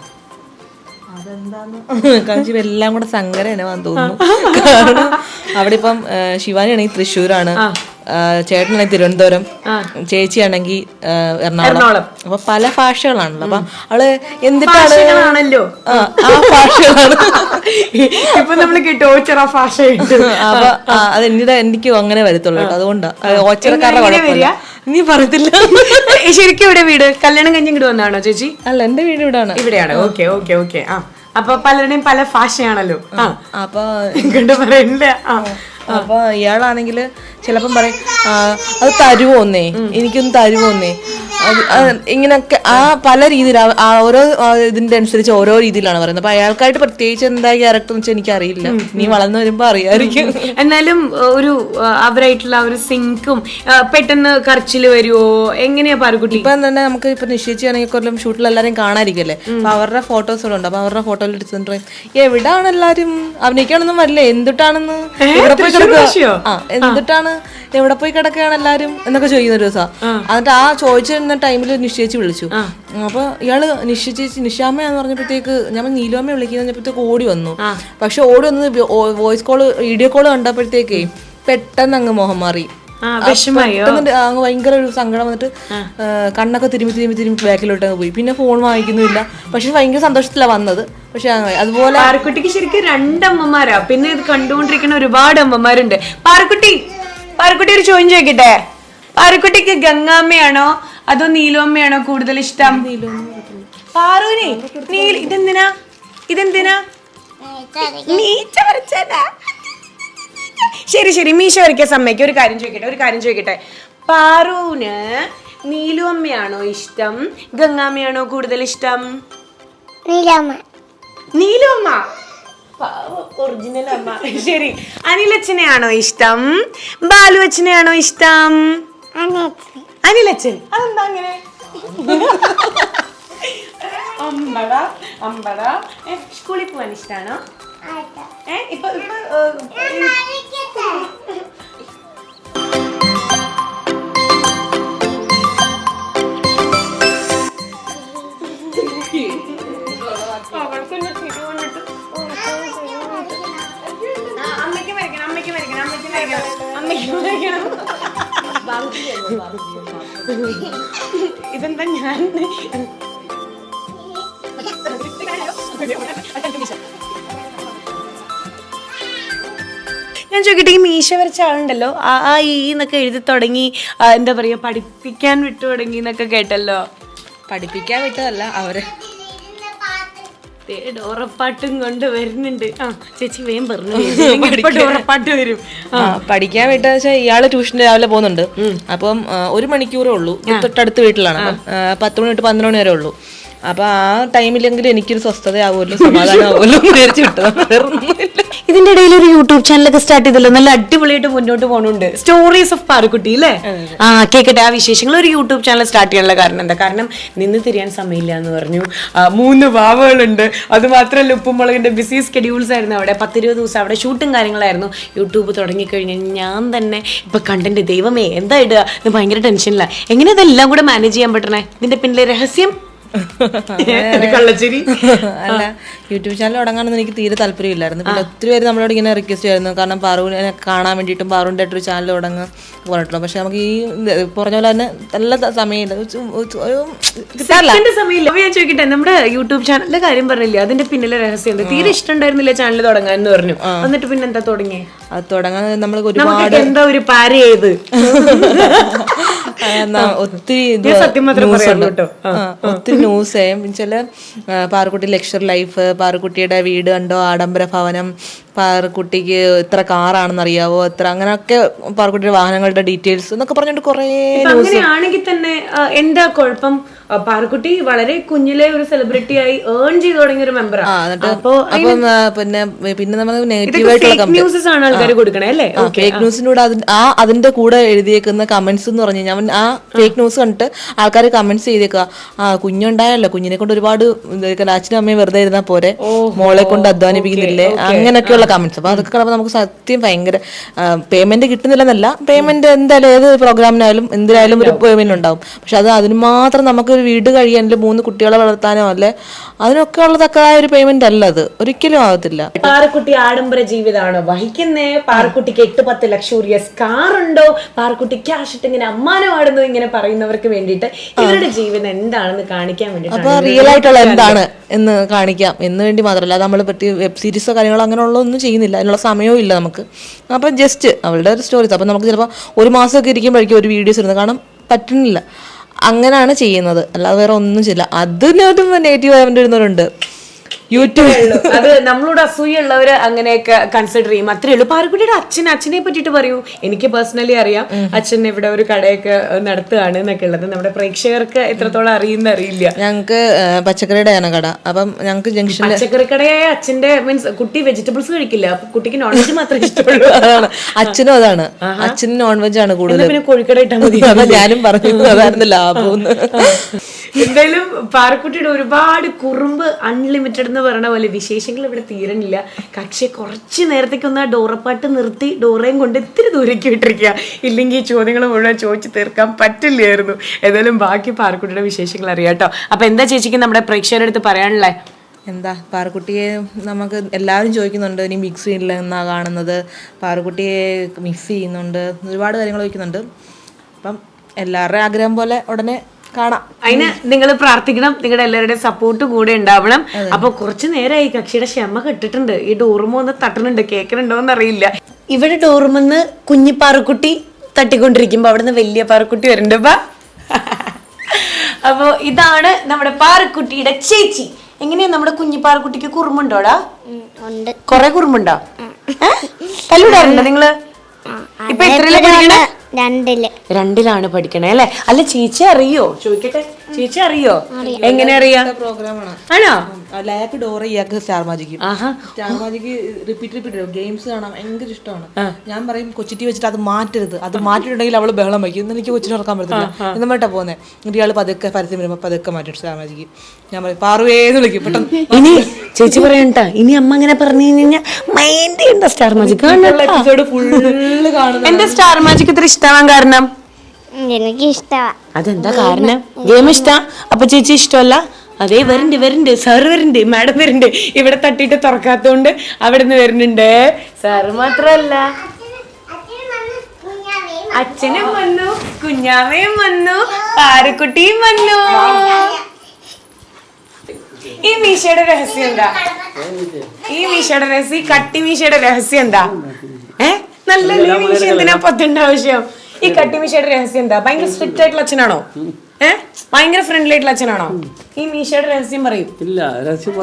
അതെന്താന്ന് എല്ലാം കൂടെ സങ്കരം എന്നെ തോന്നുന്നു. കാരണം അവിടെ ഇപ്പം ശിവാനി ആണെങ്കിൽ തൃശ്ശൂരാണ്, ചേട്ടനാണെങ്കിൽ തിരുവനന്തപുരം, ചേച്ചിയാണെങ്കിൽ എറണാകുളം. അപ്പൊ പല ഭാഷകളാണല്ലോ. അപ്പൊ അവള് എന്തിട്ടാണല്ലോ ആ ഭാഷകളാണ് ഇപ്പൊ നമ്മള് കിട്ടും ഓച്ചറ ഭാഷ. അപ്പൊ അത് എനിക്ക് അങ്ങനെ വരത്തുള്ളൂ കേട്ടോ. അതുകൊണ്ടാ ഓച്ചറക്കാരുടെ കുഴപ്പമില്ല. നീ പറയത്തില്ല. ശരിക്കും ഇവിടെ വീട് കല്യാണം കഴിഞ്ഞ് ഇങ്ങോട്ട് വന്നാണോ ചേച്ചി? അല്ല, എന്റെ വീട് ഇവിടാണ്. ഇവിടെയാണ്. Okay okay okay. ആ അപ്പൊ പലരുടെയും പല ഭാഷയാണല്ലോ. അപ്പൊ ഇങ്ങോട്ട് പറയണില്ല. അപ്പൊ ഇയാളാണെങ്കിൽ ചിലപ്പം പറയും അത് തരുമോന്നേ, എനിക്കൊന്ന് തരുമോന്നേ. ഇങ്ങനൊക്കെ പല രീതിയിൽ ഓരോ ഇതിന്റെ അനുസരിച്ച് ഓരോ രീതിയിലാണ് പറയുന്നത്. അപ്പൊ അയാൾക്കായിട്ട് പ്രത്യേകിച്ച് എന്താ ക്യാരക്ടർ എന്ന് വെച്ചാൽ എനിക്കറിയില്ല. നീ വളർന്നു വരുമ്പോ അറിയാമായിരിക്കും. എന്നാലും ഒരു അവരായിട്ടുള്ള ഒരു സിങ്കും പെട്ടെന്ന് കരച്ചില് വരുവോ എങ്ങനെയാ പാറുക്കുട്ടി? ഇപ്പൊ തന്നെ നമുക്ക് ഇപ്പൊ നിശ്ചയിച്ചാണെങ്കിൽ കൊല്ലം ഷൂട്ടിൽ എല്ലാരും കാണാതിരിക്കല്ലേ. അപ്പൊ അവരുടെ ഫോട്ടോസ് ഉണ്ട്. അപ്പൊ അവരുടെ ഫോട്ടോയിൽ എടുത്തിട്ട് പറയും എവിടാണ് എല്ലാരും അഭിനയിക്കാണൊന്നും വരില്ലേ, എന്തിട്ടാണെന്ന് എവിടെ പോയി കിടക്കുക, എന്തിട്ടാണ് എവിടെ പോയി കിടക്കുകയാണ് എല്ലാരും എന്നൊക്കെ ചോദിക്കുന്ന ഒരു ദിവസം. എന്നിട്ട് ആ ചോദിച്ചിരുന്ന ടൈമിൽ നിശ്ചയിച്ച് വിളിച്ചു. അപ്പൊ ഇയാള് നിശാമ്മയാന്ന് പറഞ്ഞപ്പോഴത്തേക്ക് ഞാൻ നീലുവമ്മ വിളിക്കുന്നപ്പോഴത്തേക്ക് ഓടി വന്നു. പക്ഷെ ഓടി വന്നത് വോയിസ് കോള് വീഡിയോ കോള് കണ്ടപ്പോഴത്തേക്ക് പെട്ടെന്ന് അങ്ങ് മോഹം മാറി. അങ്ങ് ഭയങ്കര ഒരു സങ്കടം വന്നിട്ട് കണ്ണൊക്കെ തിരുമ്പി ബാക്കിലോട്ട് അങ്ങ് പോയി. പിന്നെ ഫോൺ വാങ്ങിക്കുന്നില്ല. പക്ഷെ ഭയങ്കര സന്തോഷത്തിലാ വന്നത്. പക്ഷെ അതുപോലെ പാറക്കുട്ടിക്ക് ശരിക്കും രണ്ടമ്മമാരാ. പിന്നെ ഇത് കണ്ടുകൊണ്ടിരിക്കുന്ന ഒരുപാട് അമ്മമാരുണ്ട്. പാറക്കുട്ടി ഒരു ചോദ്യം ചോദിക്കട്ടെ, പാറക്കുട്ടിക്ക് ഗംഗാമ്മയാണോ അതോ നീലുവമ്മയാണോ കൂടുതൽ ഇഷ്ടം? പാറുവിനെ ഇതെന്തിനാ മീശ വരച്ചാ? ശരി മീശ വരയ്ക്കാൻ സമ്മതിക്കും. ഒരു കാര്യം ചോദിക്കട്ടെ, പാറുവിന് നീലുവമ്മയാണോ ഇഷ്ടം ഗംഗാമ്മയാണോ കൂടുതൽ ഇഷ്ടം? നീലുവമ്മ ഒറിജിനൽ അമ്മ. ശരി, അനിലച്ഛനെയാണോ ഇഷ്ടം ബാലു അച്ഛനെയാണോ ഇഷ്ടം? അനിലച്ഛൻ. അതെന്താ അങ്ങനെ? അമ്പട സ്കൂളിൽ പോവാൻ ഇഷ്ടാണോ? ഇപ്പൊ ഇതെന്താ ഞാൻ ചോദിക്കട്ടെ, ഈ മീശ വരച്ച ആളുണ്ടല്ലോ ആ ഈ എന്നൊക്കെ എഴുതി തുടങ്ങി എന്താ പറയാ പഠിപ്പിക്കാൻ വിട്ടു തുടങ്ങി എന്നൊക്കെ കേട്ടല്ലോ. പഠിപ്പിക്കാൻ വിട്ടതല്ല, അവര് ഡോറപ്പാട്ടും കൊണ്ട് വരുന്നുണ്ട്. ചേച്ചി വേഗം പറഞ്ഞു ഡോറപ്പാട്ട് വരും. പഠിക്കാൻ വിട്ടെന്ന് വെച്ചാൽ ഇയാള് ട്യൂഷന് രാവിലെ പോകുന്നുണ്ട്. അപ്പം 1 മണിക്കൂറേ ഉള്ളൂ. തൊട്ടടുത്ത വീട്ടിലാണ്. 10 മണി തൊട്ട് 12 മണി വരെ ഉള്ളൂ. അപ്പൊ ആ ടൈമിലെങ്കിലും എനിക്കൊരു സ്വസ്ഥതയാവുമല്ലോ, സമാധാനമാവുമല്ലോ വിചാരിച്ചു വിട്ടത്. ഇതിന്റെ ഇടയിൽ ഒരു യൂട്യൂബ് ചാനലൊക്കെ സ്റ്റാർട്ട് ചെയ്തല്ലോ, നല്ല അടിപൊളിയായിട്ട് മുന്നോട്ട് പോകുന്നുണ്ട്. സ്റ്റോറീസ് ഓഫ് പാറുക്കുട്ടി അല്ലേ? കേക്കട്ടെ ആ വിശേഷങ്ങൾ. ഒരു യൂട്യൂബ് ചാനൽ സ്റ്റാർട്ട് ചെയ്യാനുള്ള കാരണം എന്താ? കാരണം നിന്ന് തിരിയാൻ സമയമില്ല എന്ന് പറഞ്ഞു. 3 വാവകളുണ്ട്. അത് മാത്രമല്ല ഉപ്പുമുളകിന്റെ ബിസി സ്കെഡ്യൂൾസ് ആയിരുന്നു അവിടെ. 10-20 ദിവസം അവിടെ ഷൂട്ടും കാര്യങ്ങളായിരുന്നു. യൂട്യൂബ് തുടങ്ങിക്കഴിഞ്ഞാൽ ഞാൻ തന്നെ ഇപ്പൊ കണ്ടന്റ് ദൈവമേ എന്താ ഇടുക എന്ന് ഭയങ്കര ടെൻഷനില്ല. എങ്ങനെ ഇതെല്ലാം കൂടെ മാനേജ് ചെയ്യാൻ പറ്റണേ? ഇതിന്റെ പിന്നിലെ രഹസ്യം അല്ല, യൂട്യൂബ് ചാനൽ തുടങ്ങാനൊന്നും എനിക്ക് തീരെ താല്പര്യമില്ലായിരുന്നു. പിന്നെ ഒത്തിരി പേര് നമ്മളോട് ഇങ്ങനെ റിക്വസ്റ്റ് ആയിരുന്നു. കാരണം പാറുവിനെ കാണാൻ വേണ്ടിയിട്ടും പാറുവിൻ്റെ ആയിട്ടൊരു ചാനൽ തുടങ്ങാൻ പറഞ്ഞിട്ടുള്ളൂ. പക്ഷെ നമുക്ക് ഈ പറഞ്ഞ പോലെ തന്നെ നല്ല സമയമില്ല, സമയമില്ല. ഞാൻ ചോദിക്കട്ടെ, നമ്മുടെ യൂട്യൂബ് ചാനലിന്റെ കാര്യം പറഞ്ഞില്ലേ, അതിന്റെ പിന്നിലെ രഹസ്യം എന്താ? തീരെ ഇഷ്ടമുണ്ടായിരുന്നില്ല ചാനൽ തുടങ്ങാൻ എന്ന് പറഞ്ഞു. എന്നിട്ട് പിന്നെ എന്താ തുടങ്ങി? അത് തുടങ്ങാൻ നമ്മൾ ഒരുപാട് എന്താ ഒരു പാര ചെയ്ത് ഒത്തിരി ഒത്തിരി ന്യൂസ് ചില പാറുക്കുട്ടി ലക്ഷർ ലൈഫ്, പാറുക്കുട്ടിയുടെ വീട് കണ്ടോ, ആഡംബര ഭവനം, പാറുക്കുട്ടിക്ക് ഇത്ര കാറാണെന്ന് അറിയാവോ, എത്ര അങ്ങനെയൊക്കെ പാറുക്കുട്ടിയുടെ വാഹനങ്ങളുടെ ഡീറ്റെയിൽസ് എന്നൊക്കെ പറഞ്ഞിട്ട് കുറേ. അങ്ങനെയാണെങ്കിൽ തന്നെ എന്താ കുഴപ്പം? പാറുക്കുട്ടി വളരെ കുഞ്ഞിലെ ഒരു സെലിബ്രിറ്റി ആയി ഏൺ ചെയ്ത് തുടങ്ങിയ ഒരു മെമ്പറാണ്. പിന്നെ നമ്മൾ നെഗറ്റീവ് ആയിട്ടുള്ള ന്യൂസസ് ആണ് ആൾക്കാർ കൊടുക്കണേ അല്ലേ? ഫേക്ക് ന്യൂസിനൂടെ അതിന്റെ കൂടെ എഴുതിയേക്കുന്ന കമന്റ്സ് എന്ന് പറഞ്ഞു കഴിഞ്ഞാൽ ആ ഫേക്ക് ന്യൂസ് കണ്ടിട്ട് ആൾക്കാർ കമന്റ്സ് ചെയ്തേക്കുക, കുഞ്ഞുണ്ടായല്ലോ, കുഞ്ഞിനെ കൊണ്ട് ഒരുപാട് അച്ഛനും അമ്മയും വെറുതെ ഇരുന്നാ പോരെ, മോളെ കൊണ്ട് അധ്വാനിപ്പിക്കുന്നില്ലേ, അങ്ങനെയൊക്കെയുള്ള കമന്റ്സ്. അപ്പൊ അതൊക്കെ കാണുമ്പോൾ നമുക്ക് സത്യം ഭയങ്കര പേയ്മെന്റ് കിട്ടുന്നില്ലെന്നല്ല, പേയ്മെന്റ് എന്തായാലും ഏത് പ്രോഗ്രാമിനായാലും എന്തിനായാലും ഒരു പേയ്മെന്റ് ഉണ്ടാവും. പക്ഷെ അതിന് മാത്രം നമുക്കൊരു വീട് കഴിയാനോ 3 കുട്ടികളെ വളർത്താനോ അല്ലെ അതിനൊക്കെ ഉള്ളതൊക്കെയായ ഒരു പേയ്മെന്റ് അല്ല, അത് ഒരിക്കലും ആവത്തില്ല. പാറുക്കുട്ടി ആഡംബര ജീവിതമാണോ വഹിക്കുന്നേ? പാറുക്കുട്ടിക്ക് 8-10 ലക്ഷൂറിയസ് കാറുണ്ടോ? പാറുക്കുട്ടി ക്യാഷ് ഇട്ട് ഇങ്ങനെ അമ്മാനമാടുന്നു ഇങ്ങനെ പറയുന്നവർക്ക് വേണ്ടിയിട്ട് ഇവരുടെ ജീവിതം എന്താണെന്ന് കാണിക്കാൻ വേണ്ടിട്ട്, അപ്പൊ റിയൽ ആയിട്ടുള്ള എന്താണ് എന്ന് കാണിക്കാം എന്ന് വേണ്ടി മാത്രമല്ല, അത് നമ്മൾ പറ്റി വെബ് സീരീസോ കാര്യങ്ങളോ അങ്ങനെയുള്ള ഒന്നും ചെയ്യുന്നില്ല, അതിനുള്ള സമയവും ഇല്ല നമുക്ക്. അപ്പൊ ജസ്റ്റ് അവളുടെ ഒരു സ്റ്റോറീസ്. അപ്പൊ നമുക്ക് ചിലപ്പോൾ 1 മാസമൊക്കെ ഇരിക്കുമ്പോഴേക്കും ഒരു വീഡിയോസ് ഇരുന്ന് കാണും, പറ്റുന്നില്ല. അങ്ങനെയാണ് ചെയ്യുന്നത്, അല്ലാതെ വേറെ ഒന്നും ചെയ്യില്ല. അതിനകത്തും നെഗറ്റീവ് ആയിട്ട് വരുന്നവരുണ്ട് യൂട്യൂബ്. അത് നമ്മളോട് അസൂയുള്ളവര് അങ്ങനെയൊക്കെ കൺസിഡർ ചെയ്യും, അത്രേ ഉള്ളൂ. പാറക്കുട്ടിയുടെ അച്ഛനെ പറ്റിയിട്ട് പറയൂ. എനിക്ക് പേഴ്സണലി അറിയാം അച്ഛൻ ഇവിടെ ഒരു കടയൊക്കെ നടത്തുകയാണ് എന്നൊക്കെ ഉള്ളത്. നമ്മുടെ പ്രേക്ഷകർക്ക് എത്രത്തോളം അറിയുന്ന അറിയില്ല. ഞങ്ങക്ക് പച്ചക്കറിയുടെ ആണ് കട. അപ്പം ഞങ്ങക്ക് ജംഗ്ഷനിൽ പച്ചക്കറി കടയായ അച്ഛന്റെ മീൻസ് കുട്ടി വെജിറ്റബിൾസ് കഴിക്കില്ല, അപ്പൊ കുട്ടിക്ക് നോൺ വെജ് മാത്രമേ ഇഷ്ടമുള്ളൂ. അതാണ് അച്ഛനും, അതാണ് അച്ഛനും നോൺ വെജ് ആണ് കൂടുതൽ. പിന്നെ കോഴിക്കട ഇട്ടാൽ മതി. അതാ ഞാനും പറഞ്ഞു, അതായിരുന്നു ലാഭം. എന്തായാലും പാറക്കുട്ടിയുടെ ഒരുപാട് കുറുമ്പ് അൺലിമിറ്റഡ് എന്ന് പറയുന്ന പോലെ വിശേഷങ്ങൾ ഇവിടെ തീരണില്ല. പക്ഷെ കുറച്ച് നേരത്തേക്ക് ഒന്ന് ആ ഡോറപ്പാട്ട് നിർത്തി ഡോറയും കൊണ്ട് ഇത്തിരി ദൂരേക്ക് വിട്ടിരിക്കുക, ഇല്ലെങ്കിൽ ഈ ചോദ്യങ്ങൾ മുഴുവൻ ചോദിച്ചു തീർക്കാൻ പറ്റില്ലായിരുന്നു. ഏതായാലും ബാക്കി പാറക്കുട്ടിയുടെ വിശേഷങ്ങൾ അറിയാം കേട്ടോ. അപ്പൊ എന്താ ചേച്ചിക്ക് നമ്മുടെ പ്രേക്ഷകരുടെ അടുത്ത് പറയാനുള്ളത്? എന്താ, പാറക്കുട്ടിയെ നമുക്ക് എല്ലാവരും ചോദിക്കുന്നുണ്ട്, ഇനി ബിഗ് സ്ക്രീനിൽ എന്നാ കാണുന്നത്, പാറക്കുട്ടിയെ മിസ് ചെയ്യുന്നുണ്ട്, ഒരുപാട് കാര്യങ്ങൾ ചോദിക്കുന്നുണ്ട്. അപ്പം എല്ലാവരുടെയും ആഗ്രഹം പോലെ ഉടനെ കാണാം. അതിന് നിങ്ങൾ പ്രാർത്ഥിക്കണം, നിങ്ങളുടെ എല്ലാവരുടെയും സപ്പോർട്ട് കൂടെ ഉണ്ടാവണം. അപ്പൊ കുറച്ചു നേരമായി കക്ഷിയുടെ ക്ഷമ കെട്ടിട്ടുണ്ട്. ഈ ഡോറുമ ഒന്ന് തട്ടുന്നുണ്ട്, കേൾക്കണുണ്ടോ എന്ന് അറിയില്ല. ഇവിടെ ഡോറുമെന്ന് കുഞ്ഞി പാറക്കുട്ടി തട്ടിക്കൊണ്ടിരിക്കുമ്പോ അവിടുന്ന് വലിയ പാറക്കുട്ടി വരുന്നുണ്ട്. അപ്പൊ ഇതാണ് നമ്മുടെ പാറക്കുട്ടിയുടെ ചേച്ചി. എങ്ങനെയാ നമ്മുടെ കുഞ്ഞി പാറക്കുട്ടിക്ക് കുറുമുണ്ടോടാ? കൊറേ കുറുമുണ്ടോ? കല്ലൂടാറുണ്ടോ നിങ്ങള്? ഇപ്പൊ എത്രയിലാ പഠിക്കണേ? രണ്ടിലാണ് പഠിക്കണേ അല്ലെ? അല്ല ചേച്ചി അറിയോ? ചോദിക്കട്ടെ, ചേച്ചി അറിയോ? എങ്ങനെ അറിയാം? പ്രോഗ്രാമാണ്. ആണോ? ലയാക്ക് ഡോറ, ഇയാൾക്ക് star magic. Star magic repeat games കാണാൻ ഭയങ്കര ഇഷ്ടമാണ്. ഞാൻ പറയും കൊച്ചിറ്റി വെച്ചിട്ട് അത് മാറ്റരുത്, അത് മാറ്റിയിട്ടുണ്ടെങ്കിൽ അവള് ബഹളം വയ്ക്കും, ഇന്ന് എനിക്ക് കൊച്ചിനെ ഉറക്കാൻ പറ്റത്തില്ല എന്നിട്ടാ പോകുന്നത്. എന്നിട്ട് ഇയാൾ പതുക്കെ പരസ്യം വരുമ്പോ പതുക്കെ മാറ്റിട്ട് സ്റ്റാർ മാജിക്. ഞാൻ പറയും പാറുവേന്ന് വിളിക്കും പെട്ടെന്ന്. ഇനി ചേച്ചി പറയണ്ട, ഇനി അമ്മ അങ്ങനെ പറഞ്ഞു കഴിഞ്ഞാൽ മൈൻഡ് ചെയ്യണ്ട, സ്റ്റാർ മാജിക് എപ്പിസോഡ് ഫുള്ള് കാണുന്നത്. എന്താ സ്റ്റാർ മാജിക് ഇത്ര ഇഷ്ടമാവാൻ കാരണം? എനിക്ക് ഇഷ്ടമാ. അതെന്താ കാരണം? ഗെയിം ഇഷ്ടാ? അപ്പൊ ചേച്ചി ഇഷ്ടമല്ല? അതേ വരുന്നുണ്ട് സാറ് വരുന്നുണ്ട്, മാഡം വരുന്നുണ്ട്. ഇവിടെ തട്ടിയിട്ട് തുറക്കാത്തോണ്ട് അവിടെ നിന്ന് വരുന്നുണ്ട്. സാറ് മാത്രല്ല, അച്ഛനും വന്നു, കുഞ്ഞാവയും വന്നു, പാറക്കുട്ടിയും വന്നു. ഈ മീശയുടെ രഹസ്യം എന്താ? ഈ മീശയുടെ രഹസ്യം, ഈ കട്ടി മീശയുടെ രഹസ്യം എന്താ? നല്ല മീശ എന്തിനാ പത്തണ്ട ആവശ്യം? ഈ കട്ടി മീശയുടെ രഹസ്യം എന്താ? ഭയങ്കര സ്ട്രിക്റ്റ് ആയിട്ടുള്ള അച്ഛനാണോ? ഭയങ്കര ഫ്രണ്ട്ലി ആയിട്ടുള്ള അച്ഛനാണോ? ഈ മീശയുടെ രഹസ്യം പറയും. ഇല്ല, രഹസ്യം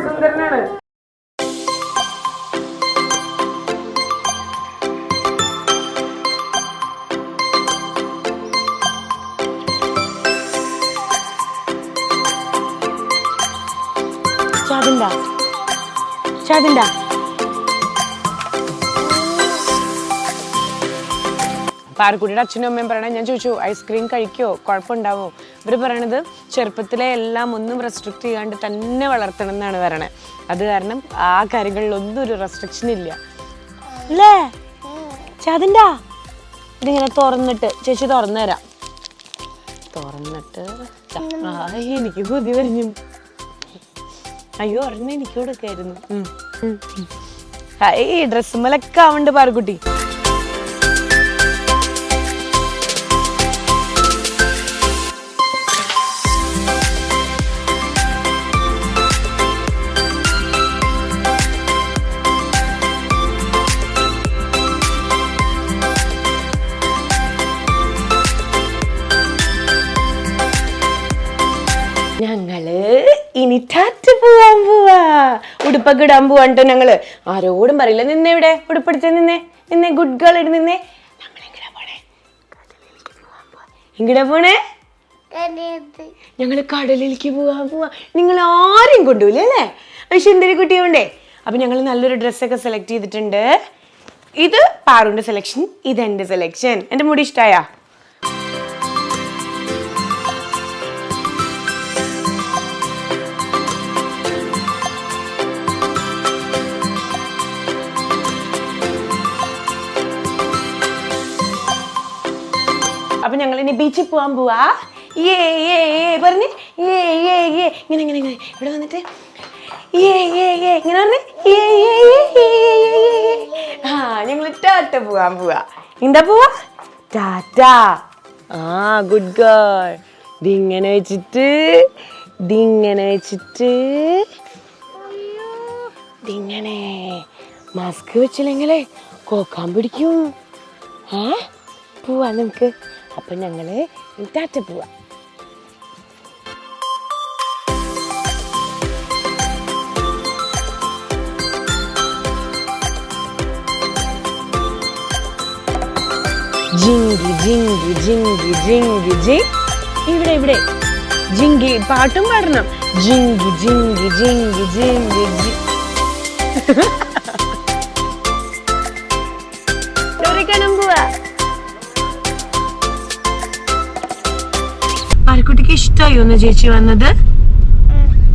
സുന്ദരനാണ്. ചാടിണ്ട പാറക്കുട്ടിയുടെ അച്ഛനും അമ്മയും പറയണേ. ഞാൻ ചോദിച്ചു ഐസ്ക്രീം കഴിക്കോ, കുഴപ്പമുണ്ടാവോ? ഇവര് പറയണത് ചെറുപ്പത്തിലെ എല്ലാം ഒന്നും റെസ്ട്രിക്ട് ചെയ്യാണ്ട് തന്നെ വളർത്തണം എന്നാണ് പറയണേ. അത് കാരണം ആ കാര്യങ്ങളിലൊന്നും ഒരു റെസ്ട്രിക്ഷൻ ഇല്ല അല്ലേ? ചാതിണ്ടാ ഇതിങ്ങനെ തുറന്നിട്ട് ചേച്ചി തുറന്നു തരാം. തുറന്നിട്ട് എനിക്ക് കൊതി വരിഞ്ഞു. അയ്യോ ഒരെണ്ണം എനിക്ക് കൊടുക്കായിരുന്നു. ഈ ഡ്രസ്സുമലൊക്കെ ആവണ്ട് പാറക്കുട്ടി. ഞങ്ങള് ഇനി ടാറ്റ പോവാൻ പോവാ, ഉടുപ്പൊക്കെ ഇടാൻ പോവാട്ടോ ഞങ്ങള്. ആരോടും പറയില്ല. നിന്നെ ഇവിടെ ഉടുപ്പെടുത്ത നിന്നെ ഗുഡ് ഗേൾ ഇട് നിന്നെ. നമ്മളെങ്ങടാ പോണേ? എങ്ങടാ പോണേ? ഞങ്ങള് കടലിലേക്ക് പോവാ. നിങ്ങൾ ആരും കൊണ്ടുപോയില്ലേ അല്ലേ? സുന്ദരി കുട്ടിയുണ്ടേ. അപ്പൊ ഞങ്ങൾ നല്ലൊരു ഡ്രസ്സൊക്കെ സെലക്ട് ചെയ്തിട്ടുണ്ട്. ഇത് പാറുന്റെ സെലക്ഷൻ, ഇത് എന്റെ സെലക്ഷൻ. എന്റെ മുടി ഇഷ്ടായാ? അപ്പൊ ഞങ്ങൾ ഇനി ബീച്ചിൽ പോവാൻ പോവാ. പറഞ്ഞ് ഇങ്ങനെ ഇവിടെ വന്നിട്ട് ഇങ്ങനെ പറഞ്ഞ് ഞങ്ങൾ ടാറ്റ പോവാൻ പോവാ. എന്താ പോവാ? ടാറ്റ. Good girl. ഇതിങ്ങനെ വെച്ചിട്ട് ഇതിങ്ങനെ മാസ്ക് വെച്ചില്ലെങ്കിലേ കോക്കാൻ പിടിക്കും. പോവാ നമുക്ക്. അപ്പൊ ഞങ്ങള് ടാറ്റ പോവാ. ജിങ്കി ജിങ്കി ജിങ്കി ജിങ്കി ജി. ഇവിടെ ജിങ്കി പാട്ടും പാടണം. ജിങ്കി ജിങ്കി ജിങ്കി ജിങ്കി ജി. ഡോറിക്കാനും പോവാ. പാൽക്കുട്ടിക്ക് ഇഷ്ടമായി ഒന്ന് ചേച്ചി വന്നത്?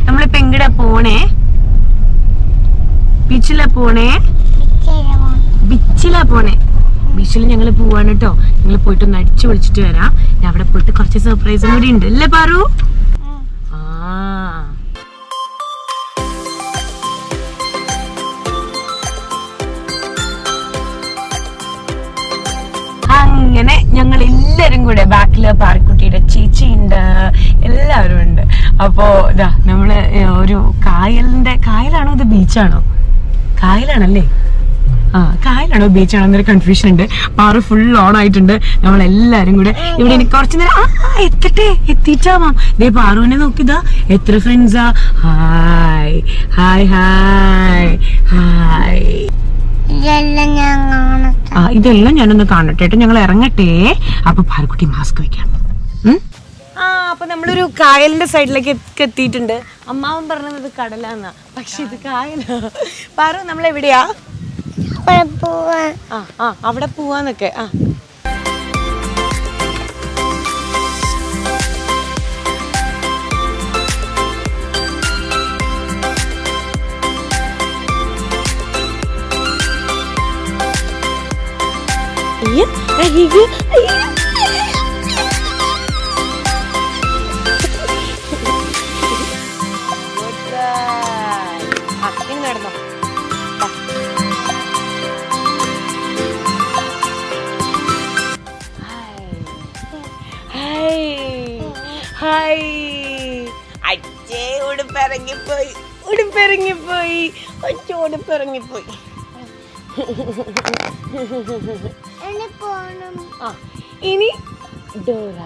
നമ്മളിപ്പോ എങ്ങടാ പോണേ? ബീച്ചിലാ പോണേ? ബീച്ചിലാ പോണേ. ബീച്ചിൽ ഞങ്ങൾ പോവാണ് കേട്ടോ. ഞങ്ങൾ പോയിട്ട് ഒന്ന് അടിച്ചു വിളിച്ചിട്ട് വരാം. ഞാൻ അവിടെ പോയിട്ട് കുറച്ച് സർപ്രൈസും കൂടി ഉണ്ട് അല്ലേ പാറു? അങ്ങനെ ഞങ്ങൾ എല്ലാരും കൂടെ ബാക്കില് പാറക്കുട്ടിയുടെ ചേച്ചി ഉണ്ട്, എല്ലാവരും ഉണ്ട്. അപ്പോ ഇതാ നമ്മള് ഒരു കായലാണോ ഇത് ബീച്ചാണോ? കായലാണല്ലേ? കായലാണോ ബീച്ചാണോ എന്നൊരു കൺഫ്യൂഷൻ ഉണ്ട്. പാറ ഫുൾ ഓൺ ആയിട്ടുണ്ട്. നമ്മളെല്ലാരും കൂടെ ഇവിടെ എനിക്ക് കുറച്ചു നേരം എത്തിച്ചാവാം. ദേ പാറുവിനെ നോക്കിതാ എത്ര ഫ്രണ്ട്സാ. Hi hi hi hi. ഇതെല്ലാം ഞാനൊന്ന് കാണട്ടെ. ഞങ്ങൾ ഇറങ്ങട്ടെ. അപ്പൊ പാറക്കുട്ടി മാസ്ക് വെക്കാം. അപ്പൊ നമ്മളൊരു കായലിന്റെ സൈഡിലേക്ക് എത്തിയിട്ടുണ്ട്. അമ്മാവൻ പറഞ്ഞത് കടലാന്നാ, പക്ഷെ ഇത് കായലാ. പാറു നമ്മളെവിടെയാ? അവിടെ പോവാന്നൊക്കെ. ഇനി നടന്നോ. അച്ഛേ ഉടുപ്പിറങ്ങിപ്പോയി. ഇനി ഡോറ.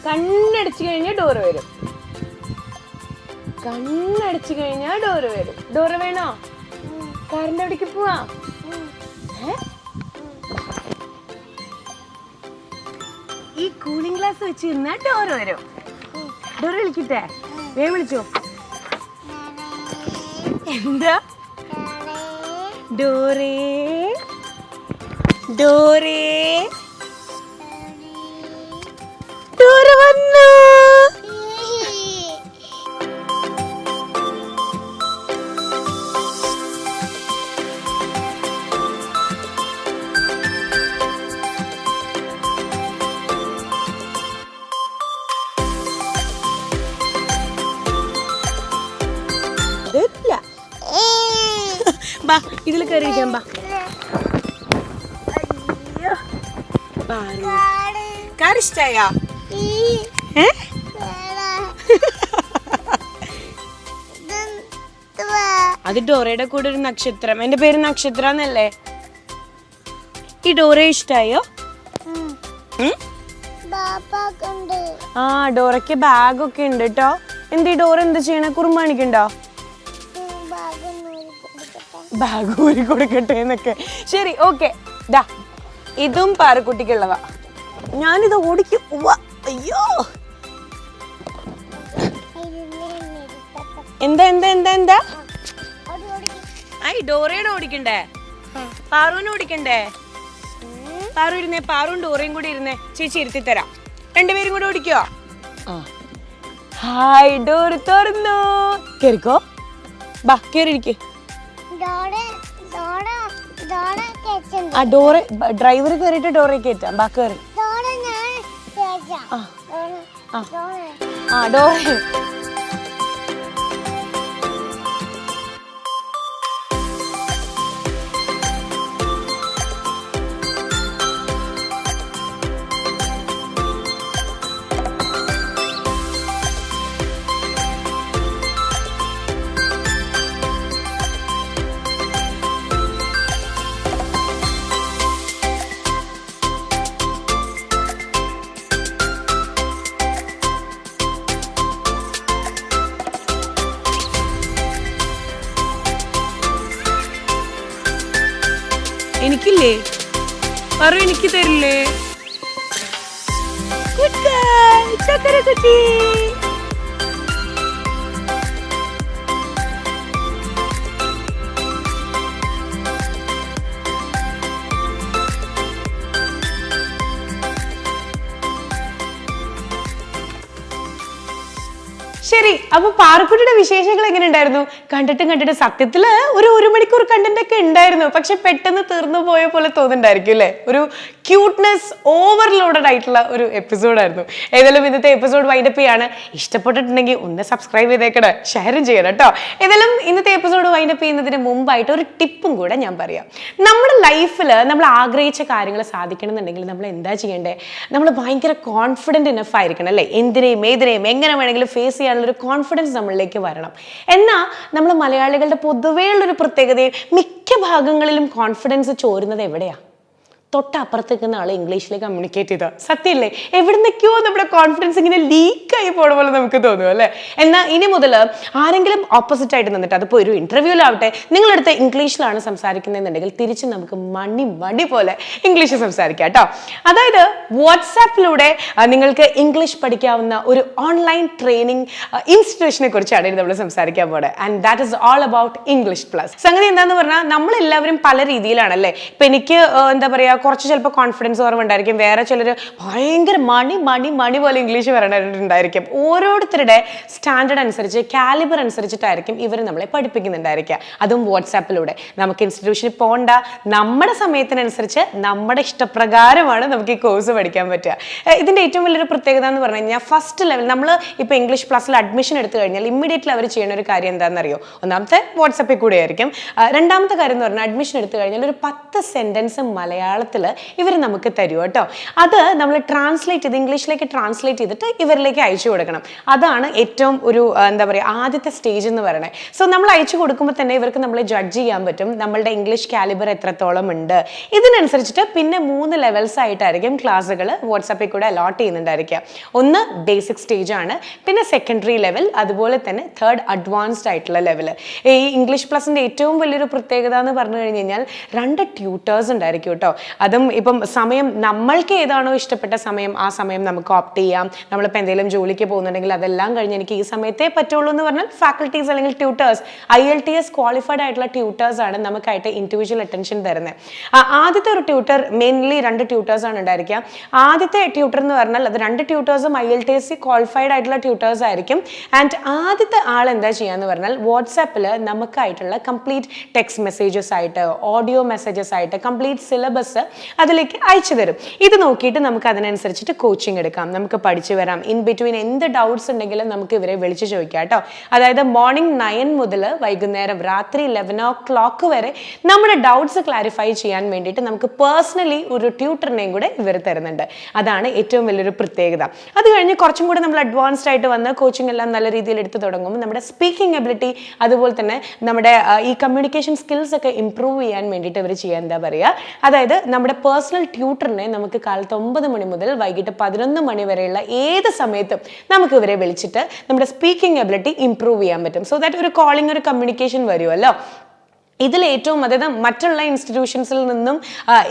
കണ്ണടച്ചു കഴിഞ്ഞാൽ ഡോറ് വരും. ഡോറ് വേണോ? കാറിന്റെ അവിടേക്ക് പോവാ. ഈ കൂളിംഗ് ഗ്ലാസ് വെച്ചിരുന്ന ഡോറ് വരും. ഡോറ് വിളിക്കട്ടെ? വേഗം വിളിച്ചോ. എന്താ? ഡോറേ ഡോറേ ഡോറ് വന്നു. ബാ ഇതിൽ കയറിയിരിക്കാം. കാർ ഇഷ്ടായാ? അത് ഡോറയുടെ കൂടെ ഒരു നക്ഷത്രം. എന്റെ പേര് നക്ഷത്ര എന്നല്ലേ? ഈ ഡോറ ഇഷ്ടായോ? ഡോറയ്ക്ക് ബാഗൊക്കെ ഉണ്ട് കേട്ടോ. എന്ത് ഡോറ എന്താ ചെയ്യണേ? കുറുമ്പ് കാണിക്കണ്ടോ? ബാഗ് ഊരി കൊടുക്കട്ടെ എന്നൊക്കെ. ശരി, ഓക്കെ. ദാ ഇതും പാറക്കുട്ടിക്കുള്ളതാ. ഞാനിത് ഓടിക്കും. അയ്യോ, എന്താ എന്താ എന്താ എന്താ? ഡോറയുടെ ഓടിക്കണ്ടേ? പാറുവിനെ ഓടിക്കണ്ടേ? പാറു ഇരുന്നേ. പാറും ഡോറയും കൂടി ഇരുന്നേ. ചേച്ചി ഇരുത്തി തരാം. രണ്ടുപേരും കൂടെ ഓടിക്കോ. ഹായ്, ഡോറ് തുറന്നു. കേറിക്കോ. ബാ കേറിയിരിക്കേ. ഡോറ് ഡ്രൈവർ കയറിയിട്ട് ഡോറെ കയറ്റാം. ബാ കയറി. ഡോറെ എനിക്കില്ലേ? പറ, എനിക്ക് തരില്ലേ? Good girl, ചക്കരക്കുട്ടി. ശരി, അപ്പൊ പാറക്കുട്ടിയുടെ വിശേഷങ്ങൾ എങ്ങനെ ഉണ്ടായിരുന്നു? കണ്ടിട്ട് സത്യത്തില് ഒരു മണിക്കൂർ കണ്ടന്റ് ഒക്കെ ഉണ്ടായിരുന്നു, പക്ഷെ പെട്ടെന്ന് തീർന്നു പോയ പോലെ തോന്നുന്നുണ്ടായിരിക്കും അല്ലെ? ഒരു ക്യൂട്ട്നെസ് ഓവർലോഡഡ് ആയിട്ടുള്ള ഒരു എപ്പിസോഡായിരുന്നു. ഏതായാലും ഇന്നത്തെ എപ്പിസോഡ് വൈൻഡപ്പ് ചെയ്യാണ്. ഇഷ്ടപ്പെട്ടിട്ടുണ്ടെങ്കിൽ ഒന്ന് സബ്സ്ക്രൈബ് ചെയ്തേക്കണേ, ഷെയറും ചെയ്യണം കേട്ടോ. ഏതായാലും ഇന്നത്തെ എപ്പിസോഡ് വൈൻഡപ്പ് ചെയ്യുന്നതിന് മുമ്പായിട്ട് ഒരു ടിപ്പും കൂടെ ഞാൻ പറയാം. നമ്മുടെ ലൈഫിൽ നമ്മൾ ആഗ്രഹിച്ച കാര്യങ്ങൾ സാധിക്കണമെന്നുണ്ടെങ്കിൽ നമ്മൾ എന്താ ചെയ്യേണ്ടത്? നമ്മൾ ഭയങ്കര കോൺഫിഡൻറ്റ് ഇനഫ് ആയിരിക്കണം അല്ലേ? എന്തിനേയും ഏതിനേയും എങ്ങനെ വേണമെങ്കിലും ഫേസ് ചെയ്യാനുള്ളൊരു കോൺഫിഡൻസ് നമ്മളിലേക്ക് വരണം. എന്നാൽ നമ്മൾ മലയാളികളുടെ പൊതുവേ ഉള്ളൊരു പ്രത്യേകതയും മിക്ക ഭാഗങ്ങളിലും കോൺഫിഡൻസ് ചോരുന്നത് എവിടെയാണ്? തൊട്ടപ്പുറത്ത് നിൽക്കുന്ന ആൾ ഇംഗ്ലീഷിൽ കമ്മ്യൂണിക്കേറ്റ് ചെയ്താൽ സത്യമില്ലേ? എവിടുന്നൊക്കെയോ നമ്മുടെ കോൺഫിഡൻസ് ഇങ്ങനെ ലീക്കായി പോണ പോലെ നമുക്ക് തോന്നും അല്ലേ? എന്നാൽ ഇനി മുതൽ ആരെങ്കിലും ഓപ്പോസിറ്റ് ആയിട്ട് നിന്നിട്ട്, അതിപ്പോൾ ഒരു ഇന്റർവ്യൂലാവട്ടെ, നിങ്ങളടുത്ത് ഇംഗ്ലീഷിലാണ് സംസാരിക്കുന്നതെന്നുണ്ടെങ്കിൽ തിരിച്ച് നമുക്ക് മണി പോലെ ഇംഗ്ലീഷ് സംസാരിക്കാം കേട്ടോ. അതായത് വാട്സാപ്പിലൂടെ നിങ്ങൾക്ക് ഇംഗ്ലീഷ് പഠിക്കാവുന്ന ഒരു ഓൺലൈൻ ട്രെയിനിങ് ഇൻസ്റ്റിറ്റ്യൂഷനെ കുറിച്ചാണ് നമ്മൾ സംസാരിക്കാൻ പോകുന്നത്. And that is all about English plus. സംഗതി എന്താന്ന് പറഞ്ഞാൽ നമ്മളെല്ലാവരും പല രീതിയിലാണല്ലേ. ഇപ്പം എനിക്ക് എന്താ പറയുക, കുറച്ച് ചിലപ്പോൾ കോൺഫിഡൻസ് കുറവുണ്ടായിരിക്കും, വേറെ ചിലർ ഭയങ്കര മണി പോലെ ഇംഗ്ലീഷ് പറയണ്ടായിരിക്കും. ഓരോരുത്തരുടെ സ്റ്റാൻഡേർഡ് അനുസരിച്ച്, കാലിബർ അനുസരിച്ചിട്ടായിരിക്കും ഇവർ നമ്മളെ പഠിപ്പിക്കുന്നുണ്ടായിരിക്കുക. അതും വാട്സാപ്പിലൂടെ. നമുക്ക് ഇൻസ്റ്റിറ്റ്യൂഷനിൽ പോകണ്ട, നമ്മുടെ സമയത്തിനനുസരിച്ച് നമ്മുടെ ഇഷ്ടപ്രകാരമാണ് നമുക്ക് ഈ കോഴ്സ് പഠിക്കാൻ പറ്റുക. ഇതിൻ്റെ ഏറ്റവും വലിയൊരു പ്രത്യേകത എന്ന് പറഞ്ഞു കഴിഞ്ഞാൽ, ഫസ്റ്റ് ലെവൽ നമ്മൾ ഇപ്പോൾ ഇംഗ്ലീഷ് പ്ലസിൽ അഡ്മിഷൻ എടുത്തു കഴിഞ്ഞാൽ ഇമ്മീഡിയറ്റ്ലി അവർ ചെയ്യുന്ന ഒരു കാര്യം എന്താണെന്നറിയോ? ഒന്നാമത്തെ വാട്സാപ്പിൽ കൂടെ ആയിരിക്കും. രണ്ടാമത്തെ കാര്യം എന്ന് പറഞ്ഞാൽ, അഡ്മിഷൻ എടുത്തു കഴിഞ്ഞാൽ ഒരു 10 സെൻറ്റൻസ് മലയാളത്തിൽ ഇവർ നമുക്ക് തരും കേട്ടോ. അത് നമ്മൾ ട്രാൻസ്ലേറ്റ് ചെയ്ത് ഇംഗ്ലീഷിലേക്ക് ട്രാൻസ്ലേറ്റ് ചെയ്തിട്ട് ഇവരിലേക്ക് അയച്ചു കൊടുക്കണം. അതാണ് ഏറ്റവും ഒരു എന്താ പറയുക ആദ്യത്തെ സ്റ്റേജ് എന്ന് പറയുന്നത്. സോ നമ്മൾ അയച്ചു കൊടുക്കുമ്പോൾ തന്നെ ഇവർക്ക് നമ്മളെ ജഡ്ജ് ചെയ്യാൻ പറ്റും, നമ്മളുടെ ഇംഗ്ലീഷ് കാലിബർ എത്രത്തോളം ഉണ്ട്. ഇതിനനുസരിച്ചിട്ട് പിന്നെ 3 ലെവൽസ് ആയിട്ടായിരിക്കും ക്ലാസ്സുകൾ വാട്സാപ്പിൽ കൂടെ അലോട്ട് ചെയ്യുന്നുണ്ടായിരിക്കുക. ഒന്ന് ബേസിക് സ്റ്റേജ് ആണ്, പിന്നെ സെക്കൻഡറി ലെവൽ, അതുപോലെ തന്നെ തേർഡ് അഡ്വാൻസ്ഡ് ആയിട്ടുള്ള ലെവൽ. ഈ ഇംഗ്ലീഷ് പ്ലസിൻ്റെ ഏറ്റവും വലിയൊരു പ്രത്യേകത എന്ന് പറഞ്ഞു കഴിഞ്ഞ് കഴിഞ്ഞാൽ 2 ട്യൂട്ടേഴ്സ് ഉണ്ടായിരിക്കും കേട്ടോ. അതും ഇപ്പം സമയം നമ്മൾക്ക് ഏതാണോ ഇഷ്ടപ്പെട്ട സമയം ആ സമയം നമുക്ക് ഓപ്റ്റ് ചെയ്യാം. നമ്മളിപ്പോൾ എന്തെങ്കിലും ജോലിക്ക് പോകുന്നുണ്ടെങ്കിൽ അതെല്ലാം കഴിഞ്ഞ് എനിക്ക് ഈ സമയത്തേ പറ്റുള്ളൂ എന്ന് പറഞ്ഞാൽ ഫാക്കൽറ്റീസ് അല്ലെങ്കിൽ ട്യൂട്ടേഴ്സ്, IELTS ക്വാളിഫൈഡ് ആയിട്ടുള്ള ട്യൂട്ടേഴ്സ് ആണ് നമുക്കായിട്ട് ഇൻഡിവിജ്വൽ അറ്റൻഷൻ തരുന്നത്. ആദ്യത്തെ ഒരു ട്യൂട്ടർ, മെയിൻലി 2 ട്യൂട്ടേഴ്സ് ആണ് ഉണ്ടായിരിക്കുക. ആദ്യത്തെ ട്യൂട്ടർ എന്ന് പറഞ്ഞാൽ അത് 2 ട്യൂട്ടേഴ്സും IELTS ക്വാളിഫൈഡ് ആയിട്ടുള്ള ട്യൂട്ടേഴ്സ് ആയിരിക്കും. ആൻഡ് ആദ്യത്തെ ആൾ എന്താ ചെയ്യാന്ന് പറഞ്ഞാൽ വാട്സാപ്പിൽ നമുക്കായിട്ടുള്ള കംപ്ലീറ്റ് ടെക്സ്റ്റ് മെസ്സേജസ് ആയിട്ട്, ഓഡിയോ മെസ്സേജസ് ആയിട്ട് കംപ്ലീറ്റ് സിലബസ് അതിലേക്ക് അയച്ചു തരും. ഇത് നോക്കിയിട്ട് നമുക്ക് അതിനനുസരിച്ചിട്ട് കോച്ചിങ് എടുക്കാം, നമുക്ക് പഠിച്ചു വരാം. ഇൻ ബിറ്റ്വീൻ എന്ത് ഡൗട്ട്സ് ഉണ്ടെങ്കിലും നമുക്ക് ഇവരെ വിളിച്ച് ചോദിക്കാം കേട്ടോ. അതായത് മോർണിംഗ് 9 മുതൽ വൈകുന്നേരം രാത്രി 11 o'clock വരെ നമ്മുടെ ഡൗട്ട്സ് ക്ലാരിഫൈ ചെയ്യാൻ വേണ്ടിയിട്ട് നമുക്ക് പേഴ്സണലി ഒരു ട്യൂട്ടറിനെയും കൂടെ ഇവർ തരുന്നുണ്ട്. അതാണ് ഏറ്റവും വലിയൊരു പ്രത്യേകത. അത് കഴിഞ്ഞ് കുറച്ചും കൂടെ നമ്മൾ അഡ്വാൻസ്ഡ് ആയിട്ട് വന്ന് കോച്ചിങ് എല്ലാം നല്ല രീതിയിൽ എടുത്ത് തുടങ്ങുമ്പോൾ നമ്മുടെ സ്പീക്കിംഗ് എബിലിറ്റി, അതുപോലെ തന്നെ നമ്മുടെ ഈ കമ്മ്യൂണിക്കേഷൻ സ്കിൽസ് ഒക്കെ ഇംപ്രൂവ് ചെയ്യാൻ വേണ്ടിയിട്ട് ഇവർ ചെയ്യാൻ എന്താ പറയുക, അതായത് നമ്മുടെ പേഴ്സണൽ ട്യൂട്ടറിനെ നമുക്ക് കാലത്ത് 9 മണി മുതൽ വൈകിട്ട് 11 മണി വരെയുള്ള ഏത് സമയത്തും നമുക്ക് ഇവരെ വിളിച്ചിട്ട് നമ്മുടെ സ്പീക്കിംഗ് എബിലിറ്റി ഇംപ്രൂവ് ചെയ്യാൻ പറ്റും. സോ ദാറ്റ് ഒരു കോളിംഗ്, ഒരു കമ്മ്യൂണിക്കേഷൻ വരുമല്ലോ. ഇതിൽ ഏറ്റവും, അതായത് മറ്റുള്ള ഇൻസ്റ്റിറ്റ്യൂഷൻസിൽ നിന്നും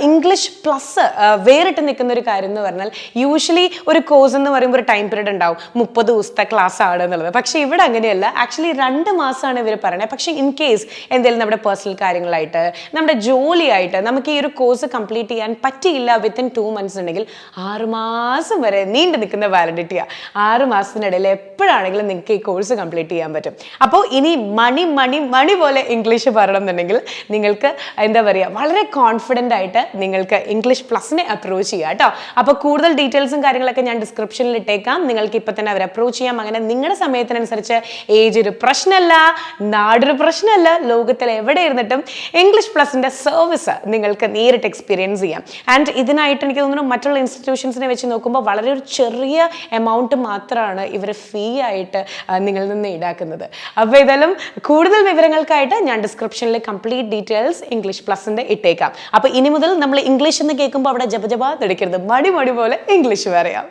ഇംഗ്ലീഷ് പ്ലസ് വേറിട്ട് നിൽക്കുന്ന ഒരു കാര്യം എന്ന് പറഞ്ഞാൽ, യൂഷ്വലി ഒരു കോഴ്സ് എന്ന് പറയുമ്പോൾ ഒരു ടൈം പീരീഡ് ഉണ്ടാവും, 30 ദിവസത്തെ ക്ലാസ് ആണ് എന്നുള്ളത്. പക്ഷേ ഇവിടെ അങ്ങനെയല്ല. ആക്ച്വലി 2 മാസമാണ് ഇവർ പറയുന്നത്. പക്ഷേ ഇൻ കേസ് എന്തെങ്കിലും നമ്മുടെ പേഴ്സണൽ കാര്യങ്ങളായിട്ട്, നമ്മുടെ ജോലിയായിട്ട് നമുക്ക് ഈ ഒരു കോഴ്സ് കംപ്ലീറ്റ് ചെയ്യാൻ പറ്റിയില്ല വിത്തിൻ 2 months ഉണ്ടെങ്കിൽ 6 മാസം വരെ നീണ്ടു നിൽക്കുന്ന വാലിഡിറ്റിയാണ്. 6 മാസത്തിനിടയിൽ എപ്പോഴാണെങ്കിലും നിങ്ങൾക്ക് ഈ കോഴ്സ് കംപ്ലീറ്റ് ചെയ്യാൻ പറ്റും. അപ്പോൾ ഇനി മണി പോലെ ഇംഗ്ലീഷ് പറയണം ുണ്ടെങ്കിൽ നിങ്ങൾക്ക് എന്താ പറയുക, വളരെ കോൺഫിഡൻ്റ് ആയിട്ട് നിങ്ങൾക്ക് ഇംഗ്ലീഷ് പ്ലസിനെ അപ്രോച്ച് ചെയ്യാം കേട്ടോ. അപ്പോൾ കൂടുതൽ ഡീറ്റെയിൽസും കാര്യങ്ങളൊക്കെ ഞാൻ ഡിസ്ക്രിപ്ഷനിൽ ഇട്ടേക്കാം. നിങ്ങൾക്ക് ഇപ്പം തന്നെ അവരെ അപ്രോച്ച് ചെയ്യാം. അങ്ങനെ നിങ്ങളുടെ സമയത്തിനനുസരിച്ച് ഏജ് ഒരു പ്രശ്നമല്ല, നാടൊരു പ്രശ്നമല്ല, ലോകത്തിൽ എവിടെ ഇരുന്നിട്ടും ഇംഗ്ലീഷ് പ്ലസിൻ്റെ സർവീസ് നിങ്ങൾക്ക് നേരിട്ട് എക്സ്പീരിയൻസ് ചെയ്യാം. ആൻഡ് ഇതിനായിട്ട് എനിക്ക് തോന്നുന്നു മറ്റുള്ള ഇൻസ്റ്റിറ്റ്യൂഷൻസിനെ വെച്ച് നോക്കുമ്പോൾ വളരെ ഒരു ചെറിയ എമൗണ്ട് മാത്രമാണ് ഇവർ ഫീ ആയിട്ട് നിങ്ങളിൽ നിന്ന് ഈടാക്കുന്നത്. അപ്പോൾ ഏതായാലും കൂടുതൽ വിവരങ്ങൾക്കായിട്ട് ഞാൻ ഡിസ്ക്രിപ്ഷനിൽ കംപ്ലീറ്റ് ഡീറ്റെയിൽസ് ഇംഗ്ലീഷ് പ്ലസിൻ്റെ ഇട്ടേക്കാം. അപ്പോൾ ഇനി മുതൽ നമ്മൾ ഇംഗ്ലീഷ് എന്ന് കേൾക്കുമ്പോൾ അവിടെ ജപ എടുക്കരുത്, മടി പോലെ ഇംഗ്ലീഷ് പറയാം.